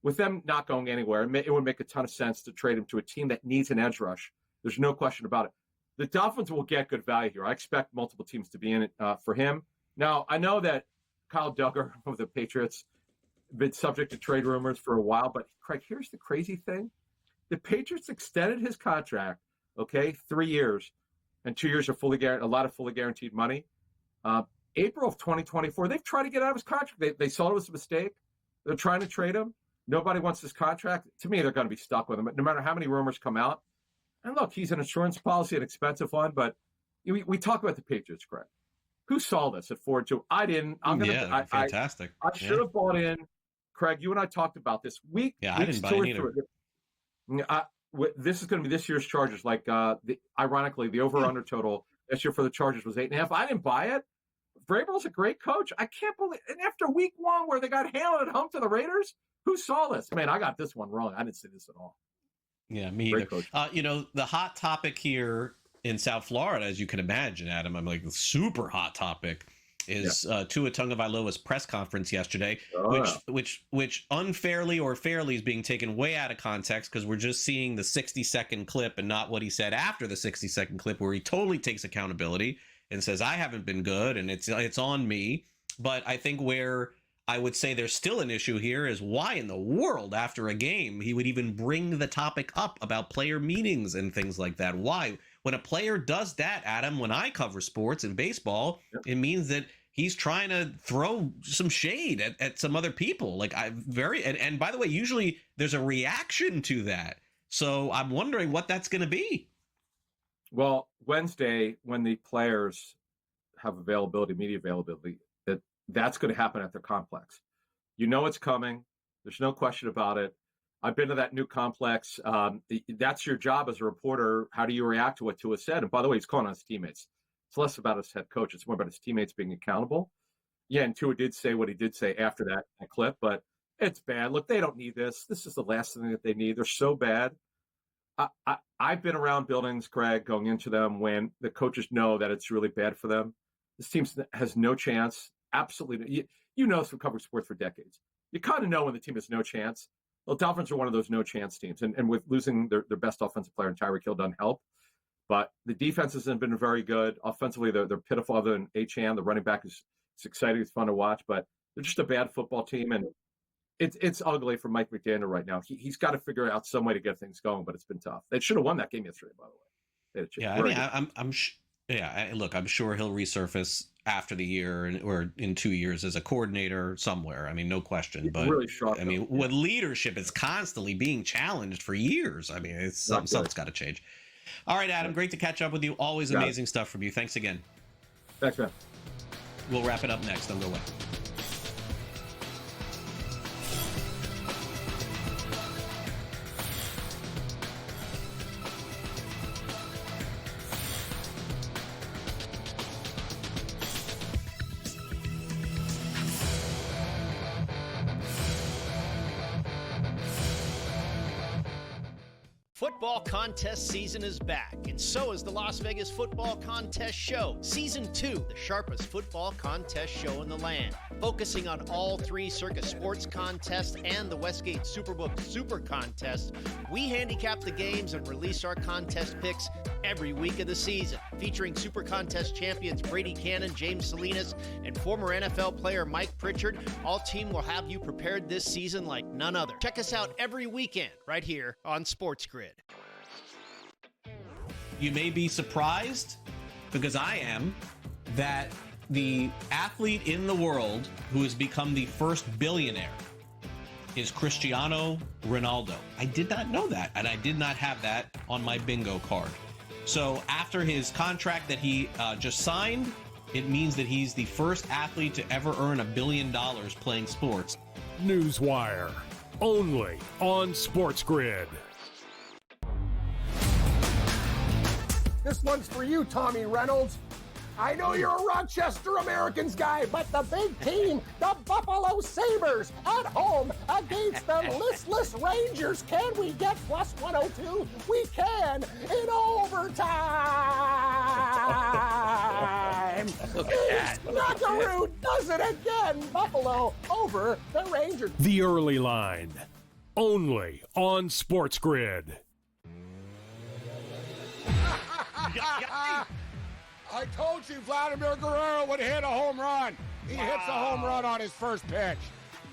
With them not going anywhere, it would make a ton of sense to trade him to a team that needs an edge rush. There's no question about it. The Dolphins will get good value here. I expect multiple teams to be in it for him. Now, I know that Kyle Duggar of the Patriots been subject to trade rumors for a while, but Craig, here's the crazy thing. The Patriots extended his contract, 3 years, and 2 years of a lot of fully guaranteed money. April of 2024, they've tried to get out of his contract. They saw it was a mistake. They're trying to trade him. Nobody wants his contract. To me, they're going to be stuck with him, no matter how many rumors come out. And look, he's an insurance policy, an expensive one, but we talk about the Patriots, Craig. Who saw this at 4-2? I didn't. Fantastic. I should have bought in. Craig, you and I talked about this week. Yeah, I didn't buy in either. This is going to be this year's Chargers. Ironically, the over-under total this year for the Chargers was 8.5. I didn't buy it. Vrabel's a great coach. I can't believe. And after week 1 where they got hammered at home to the Raiders, who saw this? Man, I got this one wrong. I didn't see this at all. Yeah, me either. The hot topic here in South Florida, as you can imagine, Adam, I'm like the super hot topic is Tua Tagovailoa's press conference yesterday, which unfairly or fairly is being taken way out of context because we're just seeing the 60-second clip and not what he said after the 60-second clip, where he totally takes accountability and says, I haven't been good and it's on me. But I think where I would say there's still an issue here is why in the world after a game he would even bring the topic up about player meetings and things like that. Why? When a player does that, Adam, when I cover sports and baseball, it means that he's trying to throw some shade at some other people. Like and by the way, usually there's a reaction to that. So I'm wondering what that's going to be. Well, Wednesday, when the players have availability, media availability, that's going to happen at their complex. You know it's coming. There's no question about it. I've been to that new complex. That's your job as a reporter. How do you react to what Tua said? And by the way, he's calling on his teammates. It's less about his head coach. It's more about his teammates being accountable. Yeah, and Tua did say what he did say after that clip, but it's bad. Look, they don't need this. This is the last thing that they need. They're so bad. I've been around buildings, Greg, going into them when the coaches know that it's really bad for them. This team has no chance. Absolutely. You know this from covering sports for decades. You kind of know when the team has no chance. Well, Dolphins are one of those no chance teams. And with losing their best offensive player, Tyreek Hill, doesn't help. But the defense hasn't been very good. Offensively, they're pitiful. Other than Achane, the running back is exciting. It's fun to watch. But they're just a bad football team. And it's ugly for Mike McDaniel right now. He's got to figure out some way to get things going, but it's been tough. They should have won that game yesterday, by the way. Yeah, I mean, look, I'm sure he'll resurface after the year or in 2 years as a coordinator somewhere. I mean, no question. But really sharp, I mean, with leadership, it's constantly being challenged for years. I mean, it's something's got to change. All right, Adam, great to catch up with you. Always amazing stuff from you. Thanks again. Thanks, man. We'll wrap it up next. Don't go away. Football contest season is back, and so is the Las Vegas Football Contest Show. Season 2, the sharpest football contest show in the land. Focusing on all 3 Circa Sports contests and the Westgate Superbook Super Contest, we handicap the games and release our contest picks every week of the season. Featuring Super Contest champions Brady Cannon, James Salinas, and former NFL player Mike Pritchard, all team will have you prepared this season like none other. Check us out every weekend right here on SportsGrid. You may be surprised, because I am, that the athlete in the world who has become the first billionaire is Cristiano Ronaldo. I did not know that, and I did not have that on my bingo card. So after his contract that he just signed, it means that he's the first athlete to ever earn $1 billion playing sports. NewsWire, only on SportsGrid. This one's for you, Tommy Reynolds. I know you're a Rochester Americans guy, but the big team, the Buffalo Sabres, at home against the listless Rangers. Can we get plus 102? We can in overtime. Knockaroo does it again. Buffalo over the Rangers. The Early Line, only on SportsGrid. I told you Vladimir Guerrero would hit a home run. He hits a home run on his first pitch.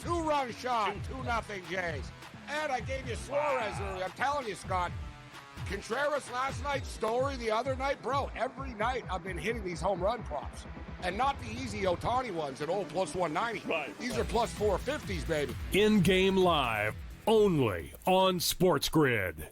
2-run shot, 2-0 Jays. And I gave you Suarez earlier. I'm telling you, Scott, Contreras last night, Story the other night. Bro, every night I've been hitting these home run props. And not the easy Ohtani ones at old plus 190. Right. These are plus 450s, baby. In-game live, only on SportsGrid.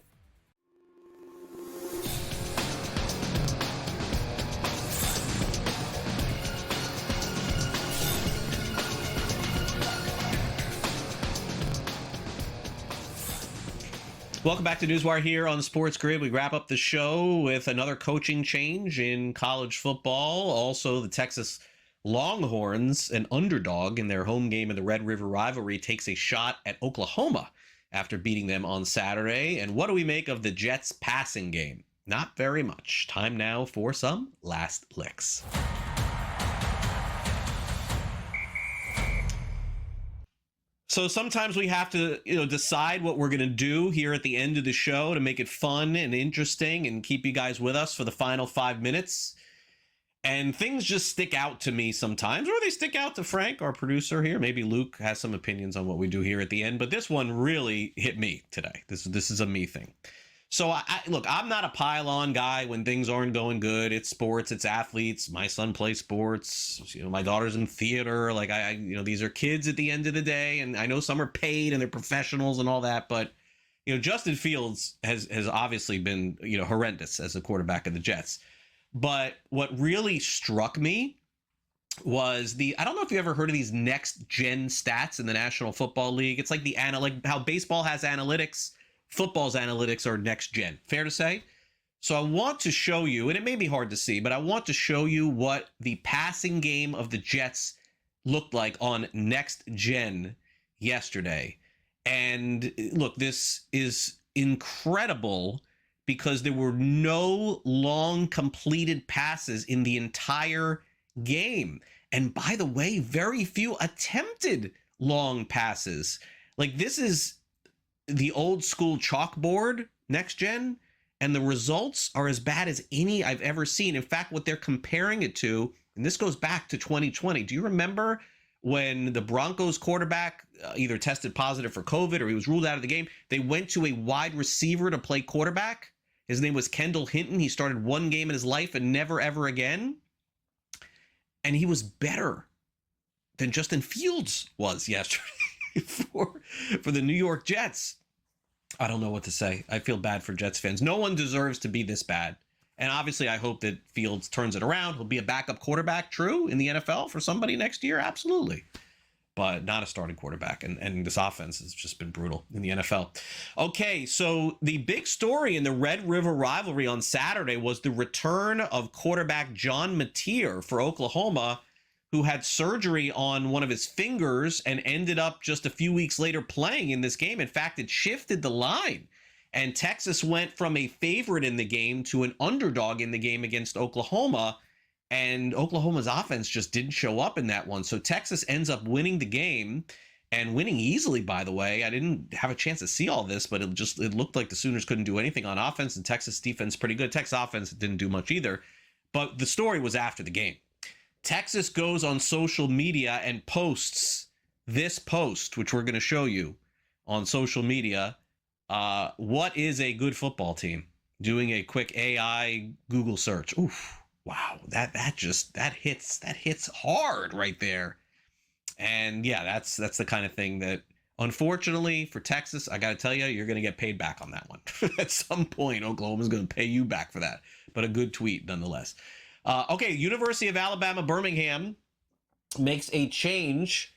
Welcome back to NewsWire here on SportsGrid. We wrap up the show with another coaching change in college football. Also, the Texas Longhorns, an underdog in their home game in the Red River rivalry, takes a shot at Oklahoma after beating them on Saturday. And what do we make of the Jets' passing game? Not very much. Time now for some last licks. So sometimes we have to, decide what we're going to do here at the end of the show to make it fun and interesting and keep you guys with us for the final 5 minutes. And things just stick out to me sometimes, or they stick out to Frank, our producer here. Maybe Luke has some opinions on what we do here at the end, but this one really hit me today. This is a me thing. So look, I'm not a pile-on guy when things aren't going good. It's sports, it's athletes. My son plays sports. My daughter's in theater. Like these are kids at the end of the day, and I know some are paid and they're professionals and all that, but Justin Fields has obviously been horrendous as a quarterback of the Jets. But what really struck me was I don't know if you ever heard of these next gen stats in the National Football League. It's like like how baseball has analytics, football's analytics are next gen. Fair to say? So I want to show you, and it may be hard to see, but I want to show you what the passing game of the Jets looked like on next gen yesterday. And look, this is incredible because there were no long completed passes in the entire game. And by the way, very few attempted long passes. Like, this is the old school chalkboard next gen, and the results are as bad as any I've ever seen. In fact, what they're comparing it to, and this goes back to 2020. Do you remember when the Broncos quarterback either tested positive for COVID or he was ruled out of the game? They went to a wide receiver to play quarterback. His name was Kendall Hinton. He started one game in his life and never, ever again. And he was better than Justin Fields was yesterday for the New York Jets. I don't know what to say. I feel bad for Jets fans. No one deserves to be this bad. And obviously, I hope that Fields turns it around. He'll be a backup quarterback, true, in the NFL for somebody next year. Absolutely. But not a starting quarterback. And this offense has just been brutal in the NFL. Okay, so the big story in the Red River rivalry on Saturday was the return of quarterback John Mateer for Oklahoma, who had surgery on one of his fingers and ended up just a few weeks later playing in this game. In fact, it shifted the line. And Texas went from a favorite in the game to an underdog in the game against Oklahoma. And Oklahoma's offense just didn't show up in that one. So Texas ends up winning the game, and winning easily, by the way. I didn't have a chance to see all this, but it looked like the Sooners couldn't do anything on offense, and Texas defense pretty good. Texas offense didn't do much either. But the story was after the game. Texas goes on social media and posts this post, which we're going to show you on social media. What is a good football team? Doing a quick AI Google search. Oof. Wow, that hits hard right there. And yeah, that's the kind of thing that, unfortunately for Texas, I got to tell you, you're going to get paid back on that one. At some point, Oklahoma's going to pay you back for that. But a good tweet nonetheless. Okay, University of Alabama, Birmingham makes a change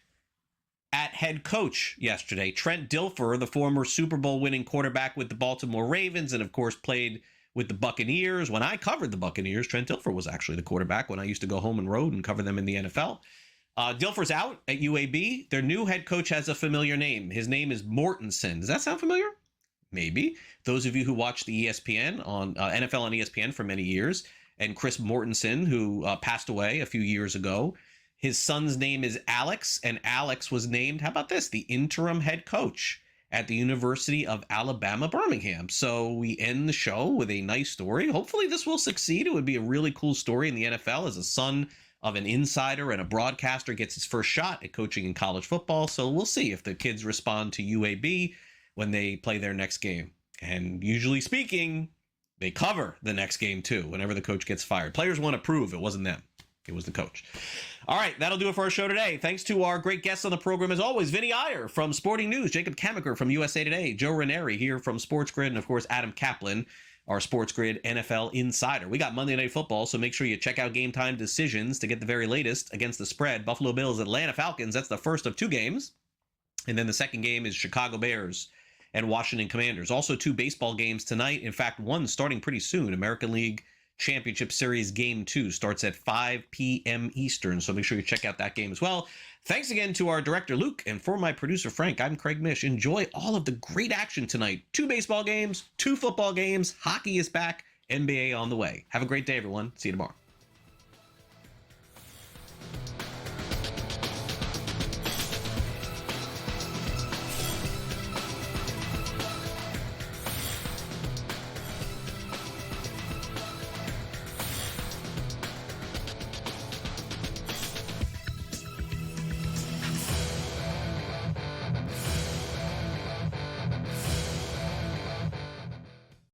at head coach yesterday. Trent Dilfer, the former Super Bowl winning quarterback with the Baltimore Ravens, and of course played with the Buccaneers. When I covered the Buccaneers, Trent Dilfer was actually the quarterback when I used to go home and road and cover them in the NFL. Dilfer's out at UAB. Their new head coach has a familiar name. His name is Mortensen. Does that sound familiar? Maybe. Those of you who watched the ESPN on NFL on ESPN for many years, and Chris Mortensen, who passed away a few years ago, his son's name is Alex, and Alex was named, how about this, the interim head coach at the University of Alabama, Birmingham. So we end the show with a nice story. Hopefully this will succeed. It would be a really cool story in the NFL as a son of an insider and a broadcaster gets his first shot at coaching in college football. So we'll see if the kids respond to UAB when they play their next game. And usually speaking, they cover the next game too, whenever the coach gets fired. Players want to prove it wasn't them. It was the coach. All right, that'll do it for our show today. Thanks to our great guests on the program, as always, Vinny Iyer from Sporting News, Jacob Kamaker from USA Today, Joe Ranieri here from SportsGrid, and of course, Adam Kaplan, our SportsGrid NFL insider. We got Monday Night Football, so make sure you check out Game Time Decisions to get the very latest against the spread. Buffalo Bills, Atlanta Falcons, that's the first of two games. And then the second game is Chicago Bears and Washington Commanders. Also, two baseball games tonight. In fact, one starting pretty soon. American League Championship Series Game 2 starts at 5 p.m. Eastern, so make sure you check out that game as well. Thanks again to our director, Luke, and for my producer, Frank, I'm Craig Mish. Enjoy all of the great action tonight. 2 baseball games, 2 football games, hockey is back, NBA on the way. Have a great day, everyone. See you tomorrow.